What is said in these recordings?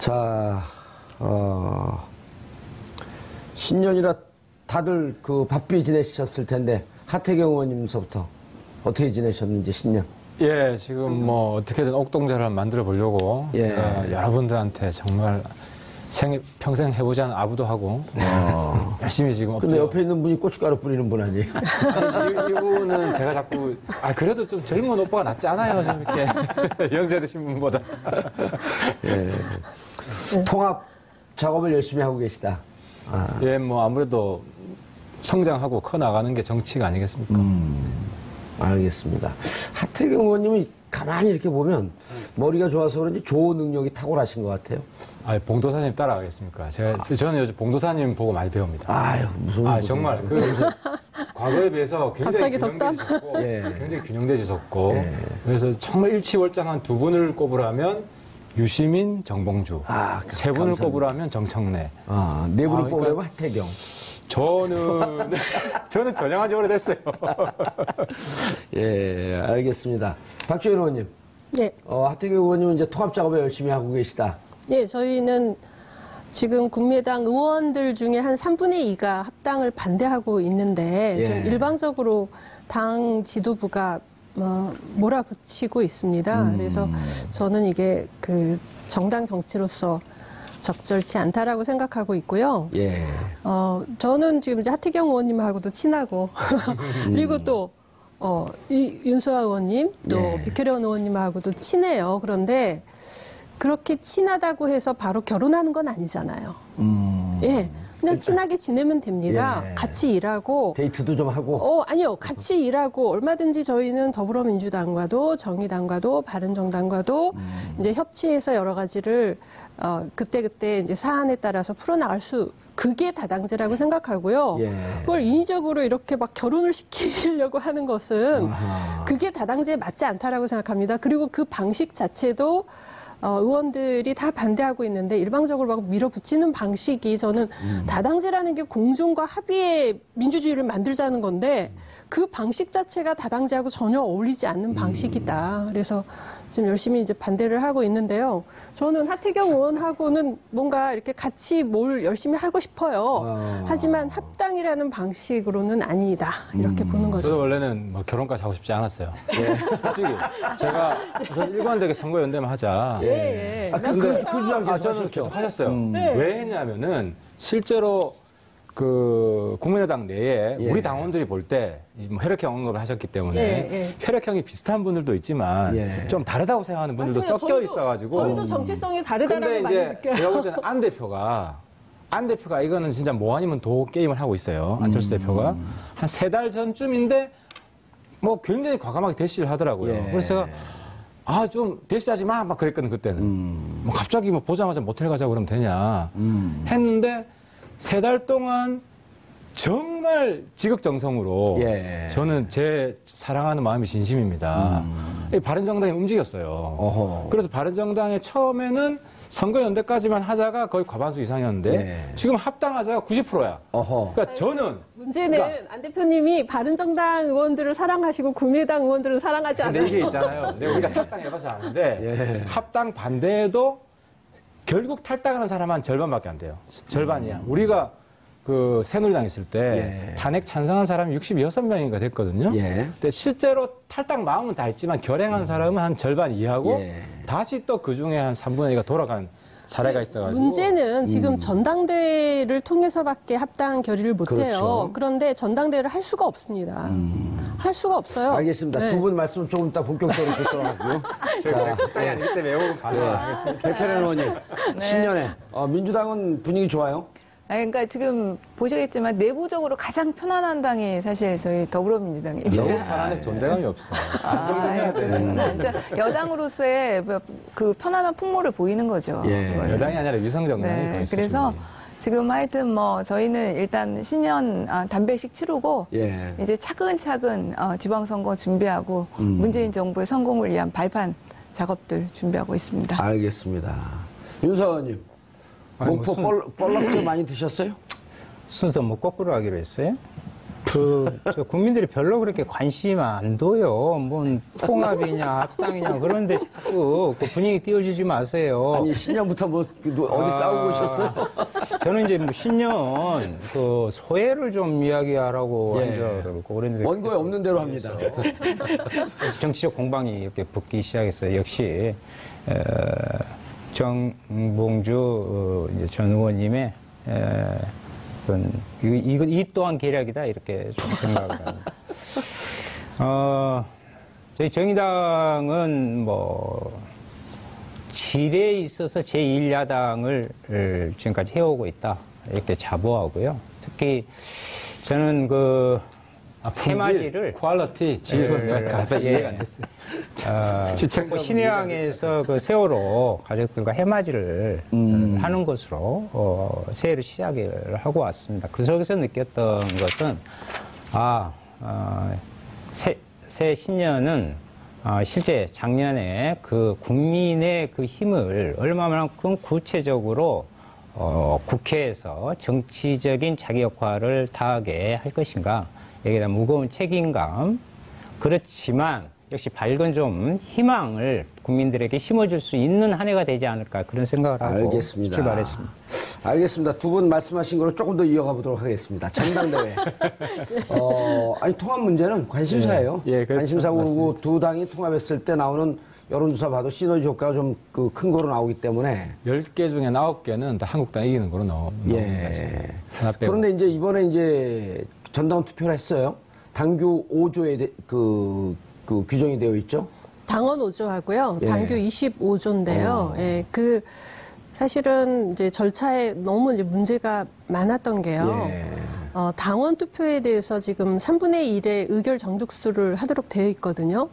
자, 신년이라 다들 그 바삐 지내셨을 텐데, 하태경 의원님서부터 어떻게 지내셨는지, 신년. 예, 지금 뭐 어떻게든 옥동자를 만들어 보려고 제가 여러분들한테 정말 평생 해보지 않은 아부도 하고 열심히 지금. 근데 옆에 있는 분이 고춧가루 뿌리는 분 아니에요? 이분은 제가 자꾸 그래도 좀 젊은 오빠가 낫지 않아요, 좀 이렇게 연세 드신 분보다. 예. 통합 작업을 열심히 하고 계시다. 예, 뭐 아무래도 성장하고 커 나가는 게 정치가 아니겠습니까? 알겠습니다. 하태경 의원님이 가만히 이렇게 보면 머리가 좋아서 그런지 좋은 능력이 탁월하신 것 같아요. 봉도사님 따라가겠습니까? 저는 요즘 봉도사님 보고 많이 배웁니다. 아유, 무슨. 정말. 과거에 비해서 굉장히 균형되셨고, 굉장히 균형되셨고, 그래서 정말 일치월장한 두 분을 꼽으라면 유시민, 정봉주, 세 분을 꼽으라면 정청래. 네 분을 꼽으라면 하태경. 저는 전향한 지 오래됐어요. 예, 알겠습니다. 박주현 의원님. 네. 하태경 의원님은 이제 통합 작업을 열심히 하고 계시다. 네, 저희는 지금 국민의당 의원들 중에 한 3분의 2가 합당을 반대하고 있는데 좀 일방적으로 당 지도부가 몰아붙이고 있습니다. 그래서 저는 이게 그 정당 정치로서 적절치 않다라고 생각하고 있고요. 예. 저는 지금 이제 하태경 의원님하고도 친하고 그리고 또 윤수아 의원님 또 백혜련 의원님하고도 친해요. 그런데 그렇게 친하다고 해서 바로 결혼하는 건 아니잖아요. 예. 그냥 친하게 지내면 됩니다. 같이 일하고. 데이트도 좀 하고. 아니요. 같이 일하고 얼마든지 저희는 더불어민주당과도 정의당과도 바른정당과도 이제 협치해서 여러 가지를 그때그때 이제 사안에 따라서 풀어나갈 그게 다당제라고 생각하고요. 그걸 인위적으로 이렇게 막 결혼을 시키려고 하는 것은 그게 다당제에 맞지 않다라고 생각합니다. 그리고 그 방식 자체도 의원들이 다 반대하고 있는데 일방적으로 막 밀어붙이는 방식이 저는 다당제라는 게 공존과 합의의 민주주의를 만들자는 건데 그 방식 자체가 다당제하고 전혀 어울리지 않는 방식이다. 그래서 지금 열심히 이제 반대를 하고 있는데요. 저는 하태경 의원하고는 뭔가 이렇게 같이 뭘 열심히 하고 싶어요. 하지만 합당이라는 방식으로는 아니다. 이렇게 보는 거죠. 저도 원래는 뭐 결혼까지 하고 싶지 않았어요. 솔직히 제가 일관되게 선거연대만 하자. 그 주장 저는 계속 하셨어요. 왜 했냐면은 실제로 그 국민의당 내에 우리 당원들이 볼 때 혈액형 언급을 하셨기 때문에 혈액형이 비슷한 분들도 있지만 좀 다르다고 생각하는 분들도 섞여 있어가지고 저희도 정체성이 다르다라고 근데 많이 이제 느껴요. 제가 볼 때는 안 대표가 이거는 진짜 뭐 아니면 도 게임을 하고 있어요. 안철수 대표가 한 3달 전쯤인데 뭐 굉장히 과감하게 대시를 하더라고요. 그래서 제가 좀 대시하지 마 막 그랬거든 그때는. 뭐 갑자기 뭐 보자마자 모텔 가자고 그러면 되냐 했는데 3달 동안 정말 지극정성으로 저는 제 사랑하는 마음이 진심입니다. 바른정당이 움직였어요. 그래서 바른정당에 처음에는 선거연대까지만 하자가 거의 과반수 이상이었는데 지금 합당하자가 90%야. 그러니까 저는 문제는 안 대표님이 바른정당 의원들을 사랑하시고 국민의당 의원들은 사랑하지 않아요. 근데 이게 있잖아요. 내가 우리가 탈당해봐서 아는데 합당 반대에도 결국 탈당하는 사람 한 절반밖에 안 돼요. 절반이야. 우리가 그 새누리당 있을 때 탄핵 찬성한 사람이 66명인가 됐거든요. 근데 실제로 탈당 마음은 다 있지만 결행한 사람은 한 절반 이하고 다시 또 그 중에 한 3분의 2가 돌아간 사례가 있어가지고. 문제는 지금 전당대회를 통해서밖에 합당 결의를 못해요. 그렇죠. 그런데 전당대회를 할 수가 없습니다. 할 수가 없어요. 알겠습니다. 두 분 말씀 조금 이따 본격적으로 듣도록 하고요. 자, 아니기 때문에 외우고 반응하겠습니다. 백혜련 의원님, 신년에 민주당은 분위기 좋아요? 그러니까 지금 보시겠지만 내부적으로 가장 편안한 당이 사실 저희 더불어민주당입니다. 너무 편안해서 존재감이 없어. 여당으로서의 그 편안한 풍모를 보이는 거죠. 여당이 아니라 위성정당이 그래서 지금 하여튼 뭐 저희는 일단 신년 단배식 치르고 이제 차근차근 지방선거 준비하고 문재인 정부의 성공을 위한 발판 작업들 준비하고 있습니다. 알겠습니다. 윤수아 의원님. 목포 뻘락주 많이 드셨어요? 순서 뭐 거꾸로 하기로 했어요? 저 국민들이 별로 그렇게 관심 안 둬요. 뭔 통합이냐, 합당이냐, 그런데 자꾸 그 분위기 띄워주지 마세요. 아니, 신년부터 뭐, 어디 싸우고 오셨어요? 저는 이제 뭐 신년 그 소외를 좀 이야기하라고 예. 앉아 그러고 그랬는데. 원고에 없는 대로 합니다. 그래서 정치적 공방이 이렇게 붙기 시작했어요. 역시, 정봉주 이제 전 의원님의 이 또한 계략이다 이렇게 좀 생각을 합니다. 저희 정의당은 뭐 질에 있어서 제1야당을 지금까지 해오고 있다 이렇게 자부하고요. 특히 저는 그 해맞이를 퀄리티, 질은 내가 갑자기 이해가 안 됐어요. 뭐 신해항에서 그 세월호 가족들과 해맞이를 하는 것으로 새해를 시작을 하고 왔습니다. 그 속에서 느꼈던 것은 새 신년은 실제 작년에 그 국민의 그 힘을 얼마만큼 구체적으로 국회에서 정치적인 자기 역할을 다하게 할 것인가. 여기에 대한 무거운 책임감, 그렇지만 역시 밝은 좀 희망을 국민들에게 심어줄 수 있는 한 해가 되지 않을까 그런 생각을 하고 알겠습니다. 출발했습니다. 알겠습니다. 두 분 말씀하신 거로 조금 더 이어가 보도록 하겠습니다. 전당대회. 아니, 통합 문제는 관심사예요. 예, 그렇죠. 관심사고 두 당이 통합했을 때 나오는 여론조사 봐도 시너지 효과가 좀 큰 거로 나오기 때문에. 10개 중에 9개는 다 한국당 이기는 거로 나옵니다. 예. 하나 빼고. 그런데 이제 이번에 이제 전당 투표를 했어요. 당규 5조에 그 규정이 되어 있죠. 당원 5조하고요. 예. 당규 25조인데요. 예, 그 사실은 이제 절차에 너무 이제 문제가 많았던 게요. 예. 당원 투표에 대해서 지금 3분의 1의 의결 정족수를 하도록 되어 있거든요.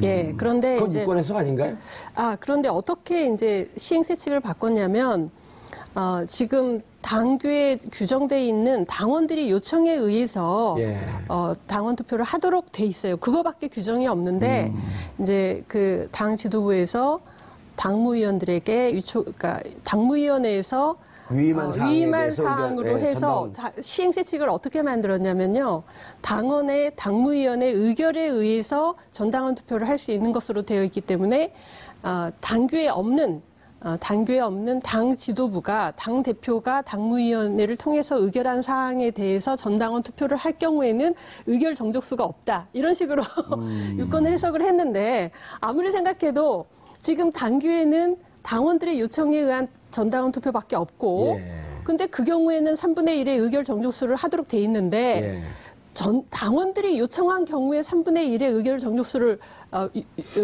예, 그런데 그건 이제 유권 해석 아닌가요? 그런데 어떻게 이제 시행세칙을 바꿨냐면 지금 당규에 규정되어 있는 당원들이 요청에 의해서 예. 당원 투표를 하도록 돼 있어요. 그거밖에 규정이 없는데 이제 그 당 지도부에서 당무위원들에게 그러니까 당무위원회에서 위임한 사항으로 해서 시행세칙을 어떻게 만들었냐면요. 당원의 당무위원회 의결에 의해서 전당원 투표를 할 수 있는 것으로 되어 있기 때문에 당규에 없는 당 지도부가 당 대표가 당무위원회를 통해서 의결한 사항에 대해서 전당원 투표를 할 경우에는 의결 정족수가 없다. 이런 식으로 유권 해석을 했는데 아무리 생각해도 지금 당규에는 당원들의 요청에 의한 전당원 투표밖에 없고 근데 그 경우에는 3분의 1의 의결 정족수를 하도록 돼 있는데 당원들이 요청한 경우에 3분의 1의 의결 정족수를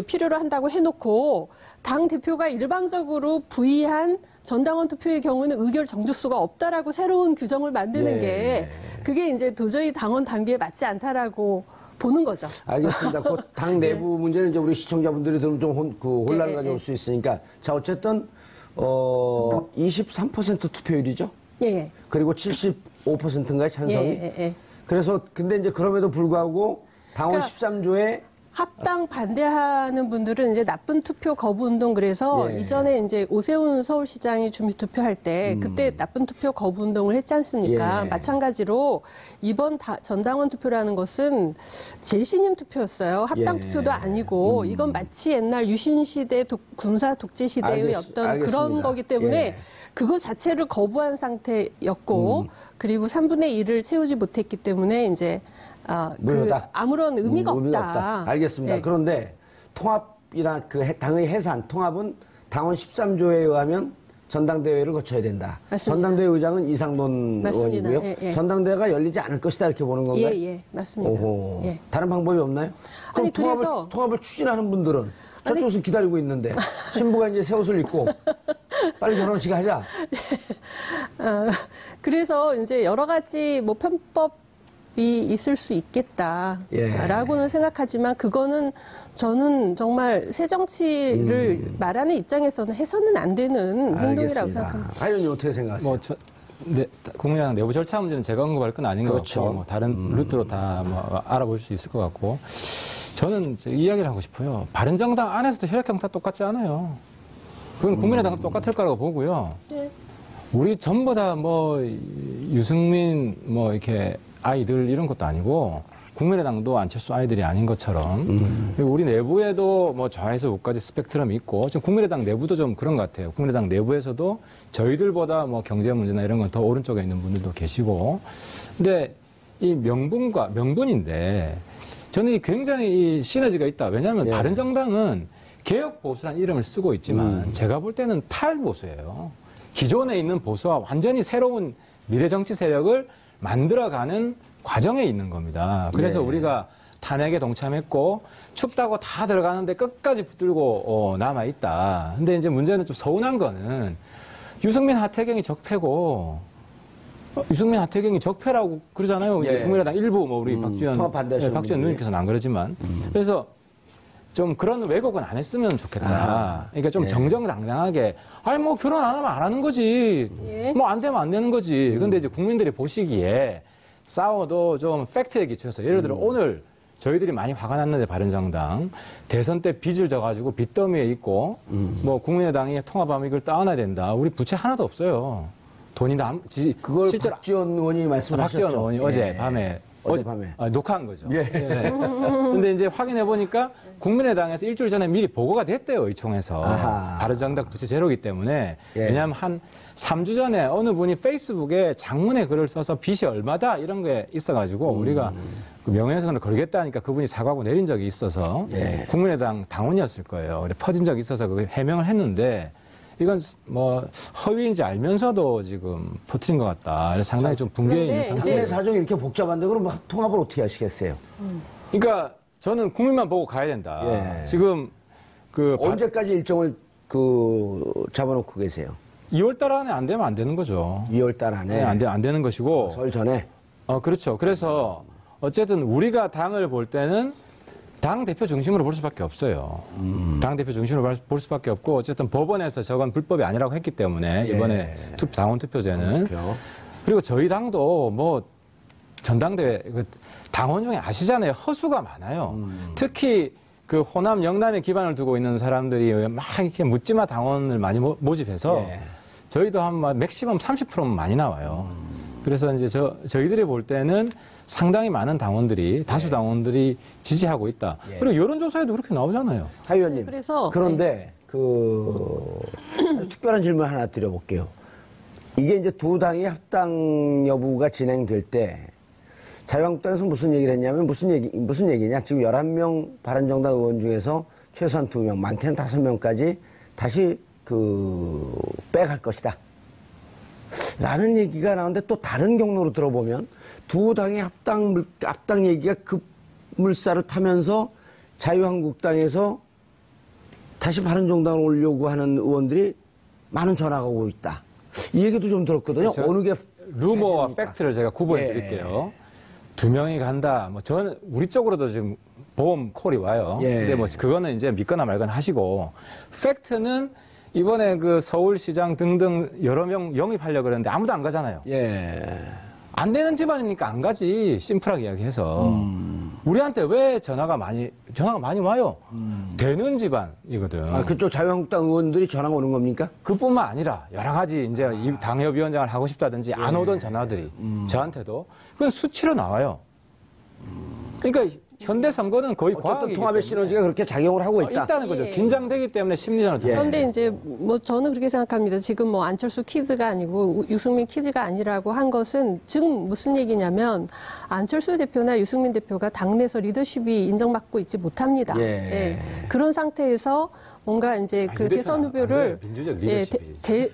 필요로 한다고 해놓고 당 대표가 일방적으로 부의한 전당원 투표의 경우는 의결 정족수가 없다라고 새로운 규정을 만드는 게 그게 이제 도저히 당원 단계에 맞지 않다라고 보는 거죠. 알겠습니다. 그 당 내부 문제는 이제 우리 시청자분들이 들으면 좀 혼란을 가져올 수 있으니까. 자, 어쨌든 23% 투표율이죠. 예. 그리고 75%인가요, 찬성이? 그래서 근데 이제 그럼에도 불구하고 당원 그러니까 13조에 합당 반대하는 분들은 이제 나쁜 투표 거부 운동 그래서 이전에 이제 오세훈 서울시장이 준비 투표할 때 그때 나쁜 투표 거부 운동을 했지 않습니까? 마찬가지로 이번 전당원 투표라는 것은 재신임 투표였어요. 합당 투표도 아니고 이건 마치 옛날 유신 시대 군사 독재 시대의 어떤 알겠습니다. 그런 거기 때문에 그거 자체를 거부한 상태였고 그리고 3분의 1을 채우지 못했기 때문에 이제 아무런 의미가 없다. 알겠습니다. 네. 그런데 통합이나 그 당의 해산, 통합은 당원 13조에 의하면 전당대회를 거쳐야 된다. 맞습니다. 전당대회 의장은 이상돈 맞습니다. 의원이고요. 전당대회가 열리지 않을 것이다 이렇게 보는 건가요? 예, 맞습니다. 오호. 예. 다른 방법이 없나요? 그럼 아니, 그래서 통합을 추진하는 분들은 저쪽에서 기다리고 있는데 신부가 이제 새 옷을 입고 빨리 결혼식 하자. 그래서 이제 여러 가지 뭐 편법이 있을 수 있겠다라고는 생각하지만 그거는 저는 정말 새 정치를 말하는 입장에서는 해서는 안 되는 행동이라고 생각합니다. 하 의원님 어떻게 생각하세요? 국민의당 내부 절차 문제는 제가 언급할 건 아닌 그렇죠. 것 같고, 뭐 다른 루트로 다 뭐 알아볼 수 있을 것 같고, 저는 이야기를 하고 싶어요. 바른정당 안에서도 혈액형 다 똑같지 않아요. 그건 국민의당도 똑같을 거라고 보고요. 우리 전부 다 뭐 유승민 뭐 이렇게 아이들 이런 것도 아니고 국민의당도 안철수 아이들이 아닌 것처럼 그리고 우리 내부에도 뭐 좌에서 우까지 스펙트럼이 있고 좀 국민의당 내부도 좀 그런 것 같아요. 국민의당 내부에서도 저희들보다 뭐 경제 문제나 이런 건 더 오른쪽에 있는 분들도 계시고 근데 이 명분인데 저는 이 굉장히 이 시너지가 있다. 왜냐하면 예. 바른정당은 개혁 보수라는 이름을 쓰고 있지만 제가 볼 때는 탈보수예요. 기존에 있는 보수와 완전히 새로운 미래 정치 세력을 만들어가는 과정에 있는 겁니다. 그래서 예. 우리가 탄핵에 동참했고 춥다고 다 들어가는데 끝까지 붙들고 남아 있다. 근데 이제 문제는 좀 서운한 거는 유승민 하태경이 적폐고 유승민 하태경이 적폐라고 그러잖아요. 이제 예. 국민의당 일부 뭐 우리 박지원 통합 반대하시는 박지원 분들이. 누님께서는 안 그러지만 그래서 좀 그런 왜곡은 안 했으면 좋겠다. 그러니까 좀 예. 정정당당하게 아니 뭐 결혼 안 하면 안 하는 거지. 예. 뭐 안 되면 안 되는 거지. 근데 이제 국민들이 보시기에 싸워도 좀 팩트에 기초해서 예를 들어 오늘 저희들이 많이 화가 났는데 바른정당 대선 때 빚을 져가지고 빚더미에 있고 뭐 국민의당이 통합하면 이걸 따놔야 된다. 우리 부채 하나도 없어요. 돈이 그걸 실제로 박지원 의원이 말씀하셨죠. 박지원 의원이 예. 어젯밤에 녹화한 거죠. 예. 근데 이제 확인해 보니까 국민의당에서 일주일 전에 미리 보고가 됐대요, 의총에서. 아하. 바른정당 부채 제로기 때문에. 예. 왜냐하면 한 3주 전에 어느 분이 페이스북에 장문의 글을 써서 빚이 얼마다 이런 게 있어가지고 우리가 그 명예훼손을 걸겠다니까 그분이 사과하고 내린 적이 있어서 예. 국민의당 당원이었을 거예요. 그래 퍼진 적이 있어서 그 해명을 했는데 이건 뭐 허위인지 알면서도 지금 퍼뜨린 것 같다. 그래서 상당히 좀 붕괴해 있는 그런데 상태. 당내 사정이 이렇게 복잡한데 그럼 통합을 어떻게 하시겠어요? 그러니까 저는 국민만 보고 가야 된다. 예. 지금 그 언제까지 일정을 잡아놓고 계세요? 2월 달 안에 안 되면 안 되는 거죠. 2월 달 안에 네, 안 되는 것이고. 설 전에 그렇죠. 그래서 어쨌든 우리가 당을 볼 때는 당 대표 중심으로 볼 수밖에 없어요. 당 대표 중심으로 볼 수밖에 없고 어쨌든 법원에서 저건 불법이 아니라고 했기 때문에 이번에 당원 투표제는 투표. 그리고 저희 당도 뭐 전당대회 당원 중에 아시잖아요. 허수가 많아요. 특히 그 호남 영남에 기반을 두고 있는 사람들이 막 이렇게 묻지마 당원을 많이 모집해서 예. 저희도 한 맥시멈 30%면 많이 나와요. 그래서 이제 저희들이 볼 때는 상당히 많은 당원들이 다수 당원들이 지지하고 있다. 예. 그리고 여론조사에도 그렇게 나오잖아요. 하 의원님. 그래서 그런데 아주 특별한 질문 하나 드려볼게요. 이게 이제 두 당의 합당 여부가 진행될 때 자유한국당에서 무슨 얘기를 했냐면 무슨 얘기냐. 지금 11명 바른정당 의원 중에서 최소한 2명, 많게는 5명까지 다시 빼갈 것이다. 라는 얘기가 나오는데 또 다른 경로로 들어보면 두 당의 합당 얘기가 급물살을 타면서 자유한국당에서 다시 바른정당을 오려고 하는 의원들이 많은 전화가 오고 있다. 이 얘기도 좀 들었거든요. 어느 게 루머와 사실입니까? 팩트를 제가 구분해 예. 드릴게요. 2명이 간다. 뭐 저는 우리 쪽으로도 지금 보험 콜이 와요. 예. 근데 뭐 그거는 이제 믿거나 말거나 하시고 팩트는 이번에 그 서울시장 등등 여러 명 영입하려고 그러는데 아무도 안 가잖아요. 예. 안 되는 집안이니까 안 가지. 심플하게 이야기해서. 우리한테 왜 전화가 많이 와요. 되는 집안이거든. 그쪽 자유한국당 의원들이 전화가 오는 겁니까? 그뿐만 아니라 여러 가지 이제 이 당협위원장을 하고 싶다든지 안 오던 전화들이 저한테도 그건 수치로 나와요. 그러니까 현대 선거는 거의 어쨌든 과학이기 통합의 때문에 시너지가 그렇게 작용을 하고 있다. 있다는 거죠. 예. 긴장되기 때문에 심리전을 예. 그런데 이제 뭐 저는 그렇게 생각합니다. 지금 뭐 안철수 키즈가 아니고 유승민 키즈가 아니라고 한 것은 지금 무슨 얘기냐면 안철수 대표나 유승민 대표가 당내에서 리더십이 인정받고 있지 못합니다. 예. 그런 상태에서 뭔가 이제 그 유 대선 대표는 안 후보를 그래요. 민주적 리더십이.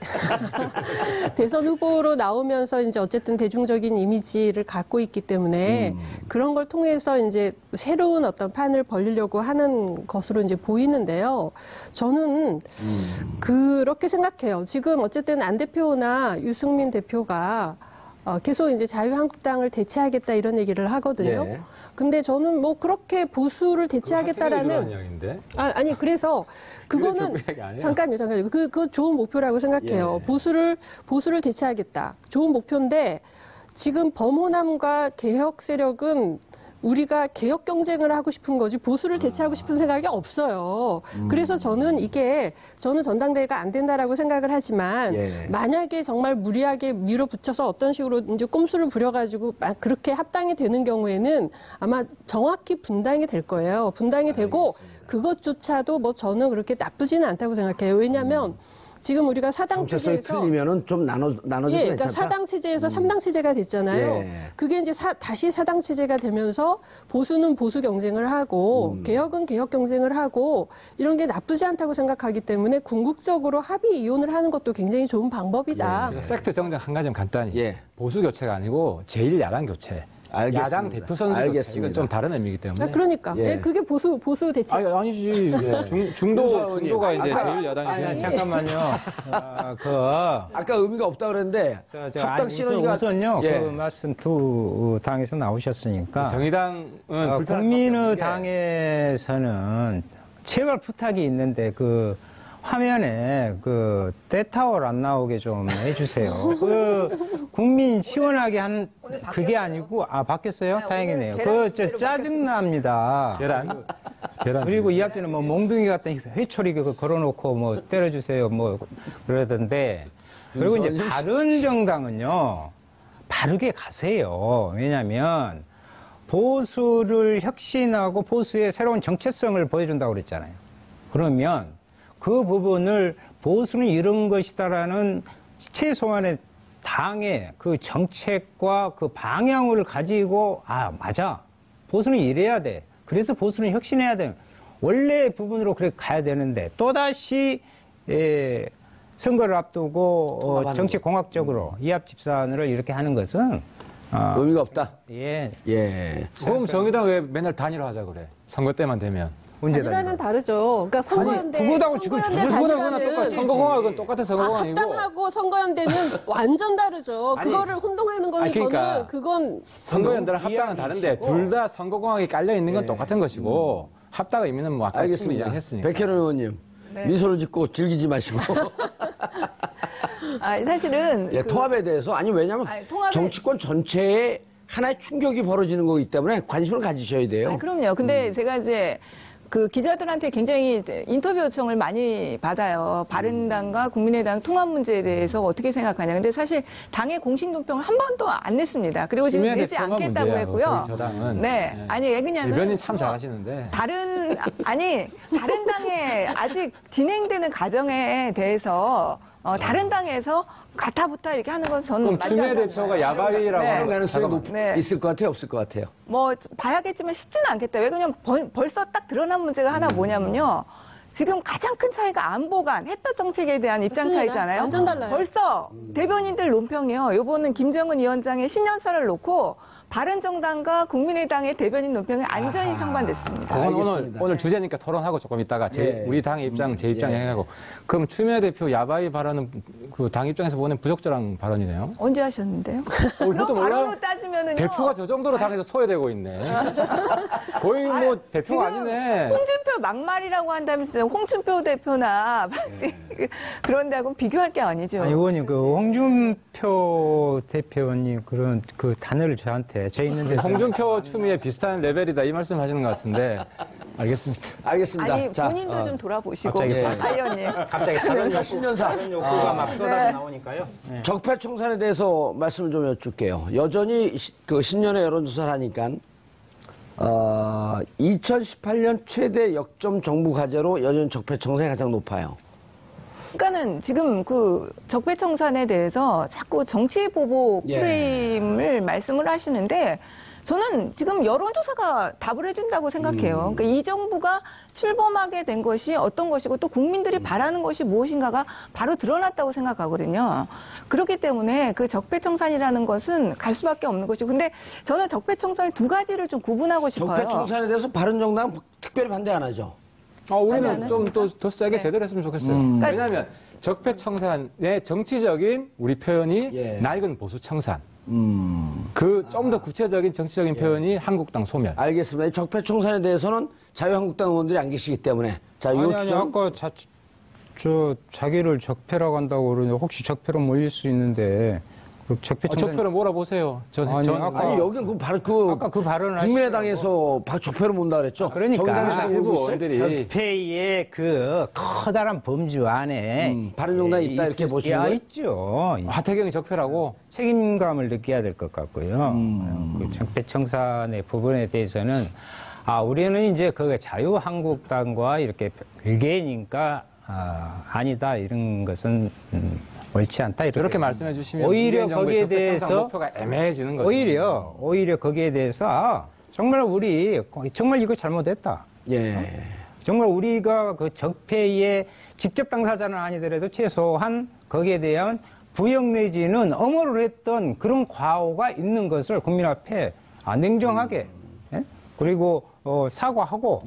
대선 후보로 나오면서 이제 어쨌든 대중적인 이미지를 갖고 있기 때문에 그런 걸 통해서 이제 새로운 어떤 판을 벌리려고 하는 것으로 이제 보이는데요. 저는 그렇게 생각해요. 지금 어쨌든 안 대표나 유승민 대표가 계속 이제 자유한국당을 대체하겠다 이런 얘기를 하거든요. 예. 근데 저는 뭐 그렇게 보수를 대체하겠다라는 이야기인데. 아니 그래서 그거는 그 이야기 아니에요. 잠깐요. 그거 좋은 목표라고 생각해요. 예. 보수를 대체하겠다. 좋은 목표인데 지금 범호남과 개혁 세력은 우리가 개혁 경쟁을 하고 싶은 거지 보수를 대체하고 싶은 생각이 없어요. 그래서 저는 저는 전당대회가 안 된다라고 생각을 하지만 예. 만약에 정말 무리하게 밀어붙여서 어떤 식으로 이제 꼼수를 부려가지고 그렇게 합당이 되는 경우에는 아마 정확히 분당이 될 거예요. 분당이 되고 그것조차도 뭐 저는 그렇게 나쁘지는 않다고 생각해요. 왜냐하면 지금 우리가 사당 정체성이 체제에서 틀리면은 좀 나눠져도 그러니까 괜찮다. 사당 체제에서 삼당 체제가 됐잖아요. 예. 그게 이제 다시 사당 체제가 되면서 보수는 보수 경쟁을 하고 개혁은 개혁 경쟁을 하고 이런 게 나쁘지 않다고 생각하기 때문에 궁극적으로 합의 이혼을 하는 것도 굉장히 좋은 방법이다. 팩트 정정 한 가지 간단히. 예. 보수 교체가 아니고 제1야당 교체. 알겠습니다. 야당 대표 선수 교체. 알겠습니다. 이건 좀 다른 의미이기 때문에. 그러니까 예. 예, 그게 보수 대책. 아니지. 중도가 이제 제1야당이 되는 잠깐만요. 아까 의미가 없다 그랬는데 합당 신원이가 우선요. 예. 그 말씀 두 당에서 나오셨으니까 정의당은 불편할 수밖에 없는 게 국민의당에서는 제발 부탁이 있는데 그 화면에 그 떼타월 안 나오게 좀 해주세요. 그 국민 시원하게 한 그게 아니고 바뀌었어요? 다행이네요. 그 짜증납니다. 계란. 그리고 이 앞에는 뭐 몽둥이 같은 회초리 걸어놓고 뭐 때려주세요 뭐 그러던데 그리고 이제 다른 정당은요 바르게 가세요. 왜냐하면 보수를 혁신하고 보수의 새로운 정체성을 보여준다고 그랬잖아요. 그러면 그 부분을 보수는 이런 것이다라는 최소한의 당의 그 정책과 그 방향을 가지고 맞아 보수는 이래야 돼. 그래서 보수는 혁신해야 돼. 원래 부분으로 그렇게 가야 되는데 또다시 선거를 앞두고 정치공학적으로 이합집산을 이렇게 하는 것은 의미가 없다. 예. 그럼 정의당 왜 맨날 단일화하자 그래? 선거 때만 되면. 단일화는 다르죠. 그러니까 선거연대, 그거하고 지금 그거나 똑같아. 선거공학은 똑같아. 선거공학이고. 합당하고 선거연대는 완전 다르죠. 그거를 혼동하는 건 그러니까 저는 그건 선거연대랑 합당은 다른데 둘 다 선거공학이 깔려 있는 건 똑같은 것이고 합당의 의미는 뭐 아까 충분히 알겠습니다. 이야기했으니까. 백혜련 의원님 미소를 짓고 즐기지 마시고 사실은 통합에 대해서 왜냐하면 정치권 전체에 하나의 충격이 벌어지는 거기 때문에 관심을 가지셔야 돼요. 그럼요. 근데 제가 이제 그 기자들한테 굉장히 인터뷰 요청을 많이 받아요. 바른당과 국민의당 통합 문제에 대해서 어떻게 생각하냐. 근데 사실 당의 공식 논평을 한 번도 안 냈습니다. 그리고 지금 내지 않겠다고 했고요. 저희 저당은. 네. 아니, 왜냐면 대변인 참 잘하시는데. 다른 당에 아직 진행되는 과정에 대해서 다른 당에서 가타부타 이렇게 하는 건 저는 그럼 맞지 추미애 않다고 대표가 야바위라고 하는 가능성이 네. 있을 것 같아요, 없을 것 같아요? 뭐 봐야겠지만 쉽지는 않겠다. 왜냐면 벌써 딱 드러난 문제가 하나 뭐냐면요. 지금 가장 큰 차이가 안보관, 햇볕 정책에 대한 입장 맞습니다. 차이잖아요. 완전 달라요. 벌써 대변인들 논평이요. 요거는 김정은 위원장의 신년사를 놓고 바른정당과 국민의당의 대변인 논평이 완전히 상반됐습니다. 오늘 주제니까 토론하고 조금 있다가 우리 당의 입장, 제 입장 얘기하고. 그럼 추미애 대표 야바위 발언은 그 당 입장에서 보는 부적절한 발언이네요. 언제 하셨는데요? 그것도 그럼 발언으로 따지면은요. 대표가 저 정도로 당에서 소외되고 있네. 거의 뭐 대표가 아니네. 홍준표 막말이라고 한다면서 홍준표 대표나 그런 데하고 비교할 게 아니죠. 의원님 그 홍준표 대표님 그런 그 단어를 저한테 저 있는 데서 홍준표 추미애 비슷한 레벨이다 이 말씀 하시는 것 같은데 알겠습니다. 알겠습니다. 아니 본인도 좀 돌아보시고 갑자기 의원님. 갑자기 다른 신년사 욕구가 막 쏟아져 나오니까요. 네. 적폐청산에 대해서 말씀을 좀 여쭐게요. 여전히 그 신년의 여론조사를 하니까 2018년 최대 역점 정부 과제로 여전히 적폐청산이 가장 높아요. 그러니까는 지금 그 적폐청산에 대해서 자꾸 정치 보복 프레임을 말씀을 하시는데 저는 지금 여론조사가 답을 해준다고 생각해요. 그러니까 이 정부가 출범하게 된 것이 어떤 것이고 또 국민들이 바라는 것이 무엇인가가 바로 드러났다고 생각하거든요. 그렇기 때문에 그 적폐청산이라는 것은 갈 수밖에 없는 것이고 근데 저는 적폐청산을 두 가지를 좀 구분하고 싶어요. 적폐청산에 대해서 바른정당 특별히 반대 안 하죠. 우리는 좀 더 세게 제대로 했으면 좋겠어요. 왜냐하면 적폐청산의 정치적인 우리 표현이 낡은 보수청산. 그 좀 더 구체적인 정치적인 표현이 한국당 소멸. 알겠습니다. 적폐청산에 대해서는 자유한국당 의원들이 안 계시기 때문에. 자, 아니 아까 자기를 적폐라고 한다고 그러는데 혹시 적폐로 몰릴 수 있는데 적폐를 몰아보세요. 아니 여기 그 바로 아까 그 발언을 국민의당에서 적폐를 몬다 그랬죠. 그러니까 정의당에서 일부 모르고 있어요? 의원들이 적폐의 그 커다란 범주 안에 바른정당이 있다 이렇게 보시는 거예요? 있죠. 하태경이 적폐라고 책임감을 느껴야 될 것 같고요. 그 적폐청산의 부분에 대해서는 우리는 이제 그 자유한국당과 이렇게 별개니까 아니다 이런 것은 옳지 않다 이렇게 말씀해 주시면 오히려 거기에 대해서 목표가 애매해지는 거죠. 오히려 거기에 대해서 정말 정말 이거 잘못했다. 예. 정말 우리가 그 적폐의 직접 당사자는 아니더라도 최소한 거기에 대한 부역 내지는 엄호를 했던 그런 과오가 있는 것을 국민 앞에 냉정하게 그리고 사과하고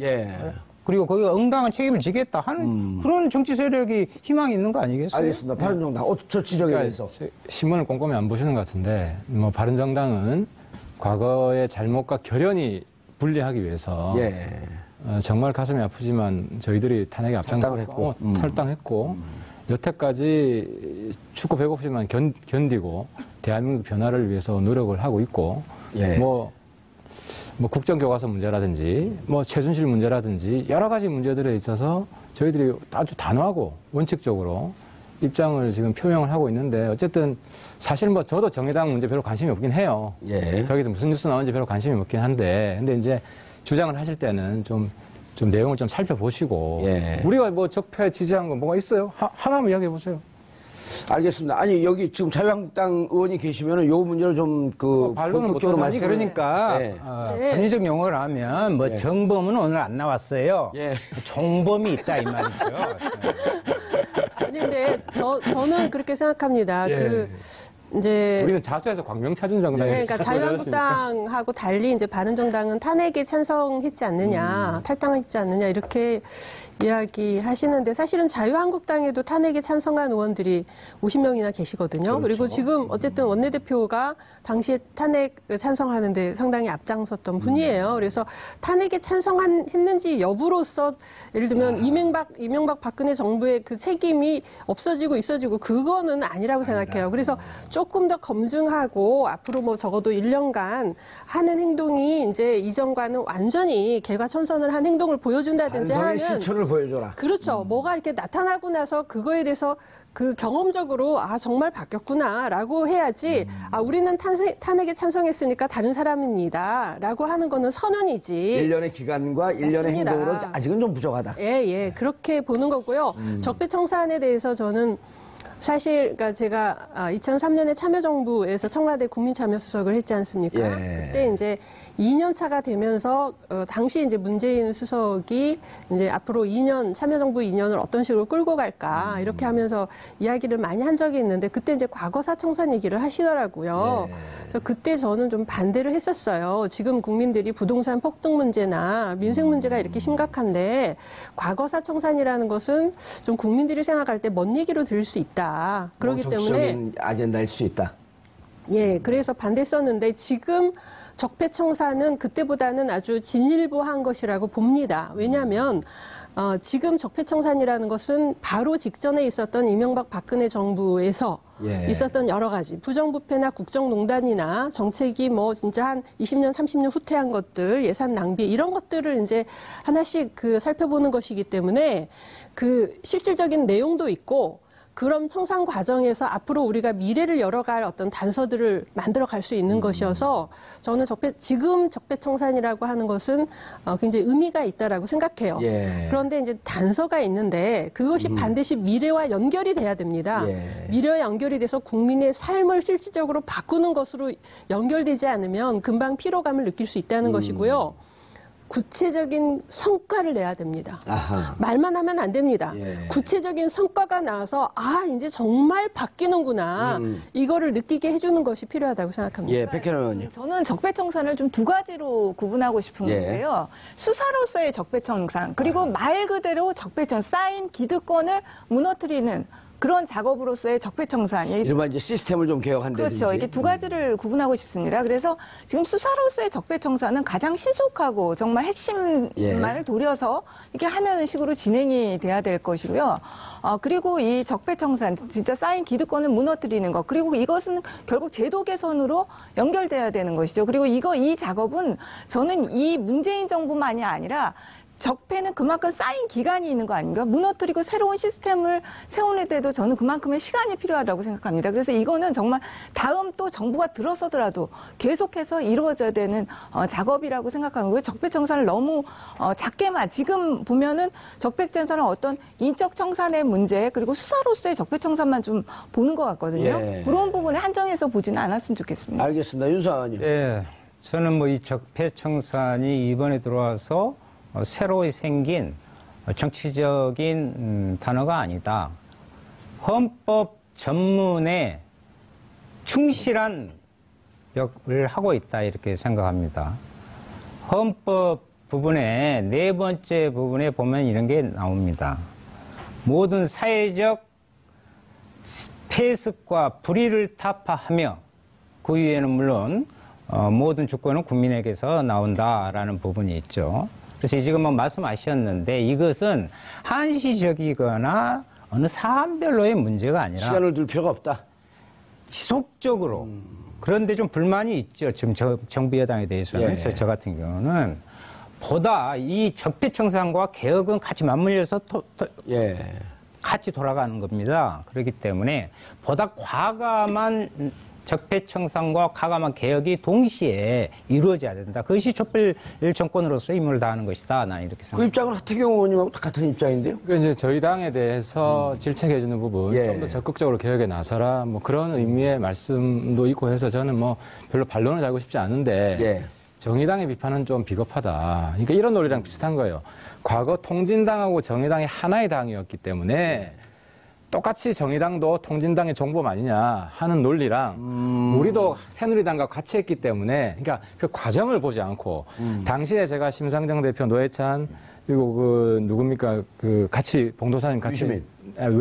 그리고 거기가 응당한 책임을 지겠다 하는 그런 정치 세력이 희망이 있는 거 아니겠어요? 알겠습니다. 바른정당 저 지적에 대해서 신문을 꼼꼼히 안 보시는 것 같은데 바른정당은 과거의 잘못과 결연히 분리하기 위해서 정말 가슴이 아프지만 저희들이 탄핵에 앞장섰고 탈당했고 여태까지 춥고 배고프지만 견디고 대한민국 변화를 위해서 노력을 하고 있고 뭐 국정교과서 문제라든지 뭐 최순실 문제라든지 여러 가지 문제들에 있어서 저희들이 아주 단호하고 원칙적으로 입장을 지금 표명을 하고 있는데 어쨌든 사실 뭐 저도 정의당 문제 별로 관심이 없긴 해요. 저기서 무슨 뉴스 나오는지 별로 관심이 없긴 한데 근데 이제 주장을 하실 때는 좀 내용을 좀 살펴보시고 우리가 뭐 적폐 지지한 건 뭐가 있어요? 하나만 이야기해 보세요. 알겠습니다. 아니 여기 지금 자유한국당 의원이 계시면은 요 문제를 좀 본격적으로 말씀. 그러니까 권위적 용어를 하면 뭐 정범은 오늘 안 나왔어요. 종범이 있다 이 말이죠. 아니, 근데 저는 그렇게 생각합니다. 이제 우리는 자수해서 광명 찾은 정당이 그러니까 자유한국당하고 달리 이제 바른정당은 탄핵에 찬성했지 않느냐, 탈당했지 않느냐 이렇게 이야기하시는데 사실은 자유한국당에도 탄핵에 찬성한 의원들이 50명이나 계시거든요. 그리고 지금 어쨌든 원내대표가 당시에 탄핵 찬성하는데 상당히 앞장섰던 분이에요. 그래서 탄핵에 찬성했는지 여부로서 예를 들면 이명박 박근혜 정부의 그 책임이 없어지고 있어지고 그거는 아니라고 생각해요. 그래서 조금 더 검증하고 앞으로 뭐 적어도 1년간 하는 행동이 이제 이전과는 완전히 개과천선을 한 행동을 보여준다든지 하는 실천을 보여줘라. 그렇죠. 뭐가 이렇게 나타나고 나서 그거에 대해서 그 경험적으로 정말 바뀌었구나라고 해야지 우리는 탄핵에 찬성했으니까 다른 사람입니다라고 하는 거는 선언이지. 1년의 기간과 1년의 맞습니다. 행동으로 아직은 좀 부족하다. 그렇게 보는 거고요. 적폐청산에 대해서 저는 사실 그러니까 제가 2003년에 참여정부에서 청와대 국민참여수석을 했지 않습니까? 그때 이제 2년 차가 되면서 당시 이제 문재인 수석이 이제 앞으로 2년 참여정부 2년을 어떤 식으로 끌고 갈까 이렇게 하면서 이야기를 많이 한 적이 있는데 그때 이제 과거사 청산 얘기를 하시더라고요. 그래서 그때 저는 좀 반대를 했었어요. 지금 국민들이 부동산 폭등 문제나 민생 문제가 이렇게 심각한데 과거사 청산이라는 것은 좀 국민들이 생각할 때 먼 얘기로 들을 수 있다. 그렇기 때문에 아젠다일 수 있다. 그래서 반대했었는데 지금 적폐청산은 그때보다는 아주 진일보한 것이라고 봅니다. 왜냐하면 지금 적폐청산이라는 것은 바로 직전에 있었던 이명박 박근혜 정부에서 있었던 여러 가지 부정부패나 국정농단이나 정책이 뭐 진짜 한 20년, 30년 후퇴한 것들, 예산 낭비 이런 것들을 이제 하나씩 살펴보는 것이기 때문에 그 실질적인 내용도 있고 그런 청산 과정에서 앞으로 우리가 미래를 열어갈 어떤 단서들을 만들어갈 수 있는 것이어서 저는 지금 적폐청산이라고 하는 것은 굉장히 의미가 있다라고 생각해요. 그런데 이제 단서가 있는데 그것이 반드시 미래와 연결이 돼야 됩니다. 미래와 연결이 돼서 국민의 삶을 실질적으로 바꾸는 것으로 연결되지 않으면 금방 피로감을 느낄 수 있다는 것이고요. 구체적인 성과를 내야 됩니다. 말만 하면 안 됩니다. 구체적인 성과가 나와서 이제 정말 바뀌는구나. 이거를 느끼게 해주는 것이 필요하다고 생각합니다. 백혜련 의원님. 저는 적폐청산을 좀 두 가지로 구분하고 싶은 건데요. 수사로서의 적폐청산 그리고 말 그대로 적폐청산 쌓인 기득권을 무너뜨리는 그런 작업으로서의 적폐청산. 이른바 이제 시스템을 좀 개혁한다든지. 그렇죠. 이게 두 가지를 구분하고 싶습니다. 그래서 지금 수사로서의 적폐청산은 가장 신속하고 정말 핵심만을 노려서 이렇게 하는 식으로 진행이 돼야 될 것이고요. 그리고 이 적폐청산, 진짜 쌓인 기득권을 무너뜨리는 것, 그리고 이것은 결국 제도 개선으로 연결돼야 되는 것이죠. 그리고 이 작업은 저는 이 문재인 정부만이 아니라 적폐는 그만큼 쌓인 기간이 있는 거 아닌가? 무너뜨리고 새로운 시스템을 세우는 데도 저는 그만큼의 시간이 필요하다고 생각합니다. 그래서 이거는 정말 다음 또 정부가 들어서더라도 계속해서 이루어져야 되는 작업이라고 생각하는 거고요. 적폐청산을 너무 작게만, 지금 보면은 적폐청산은 어떤 인적 청산의 문제, 그리고 수사로서의 적폐청산만 좀 보는 것 같거든요. 예. 그런 부분에 한정해서 보지는 않았으면 좋겠습니다. 알겠습니다. 윤사원님. 예, 저는 뭐 이 적폐청산이 이번에 들어와서 새로 생긴 정치적인 단어가 아니다. 헌법 전문에 충실한 역을 하고 있다 이렇게 생각합니다. 헌법 부분의 네 번째 부분에 보면 이런 게 나옵니다. 모든 사회적 폐습과 불의를 타파하며 그 위에는 물론 모든 주권은 국민에게서 나온다라는 부분이 있죠. 그래서 지금 뭐 말씀하셨는데 이것은 한시적이거나 어느 사안별로의 문제가 아니라 시간을 둘 필요가 없다. 지속적으로 그런데 좀 불만이 있죠. 지금 정부 여당에 대해서는 예. 저 같은 경우는 보다 이 적폐청산과 개혁은 같이 맞물려서 예. 같이 돌아가는 겁니다. 그렇기 때문에 보다 과감한 적폐청산과 과감한 개혁이 동시에 이루어져야 된다. 그것이 촛불 정권으로서 임무를 다하는 것이다. 나는 이렇게 그 생각합니다. 입장은 하태경 의원님하고 같은 입장인데요. 그러니까 이제 저희 당에 대해서 질책해주는 부분, 예. 좀 더 적극적으로 개혁에 나서라, 뭐 그런 의미의 말씀도 있고 해서 저는 뭐 별로 반론을 달고 싶지 않은데, 예. 정의당의 비판은 좀 비겁하다. 그러니까 이런 논리랑 비슷한 거예요. 과거 통진당하고 정의당이 하나의 당이었기 때문에 똑같이 정의당도 통진당의 정범 아니냐 하는 논리랑 우리도 새누리당과 같이 했기 때문에 그러니까 그 과정을 보지 않고 당시에 제가 심상정 대표 노회찬 그리고 그 누굽니까 그 같이 봉도사님 같이 유시민.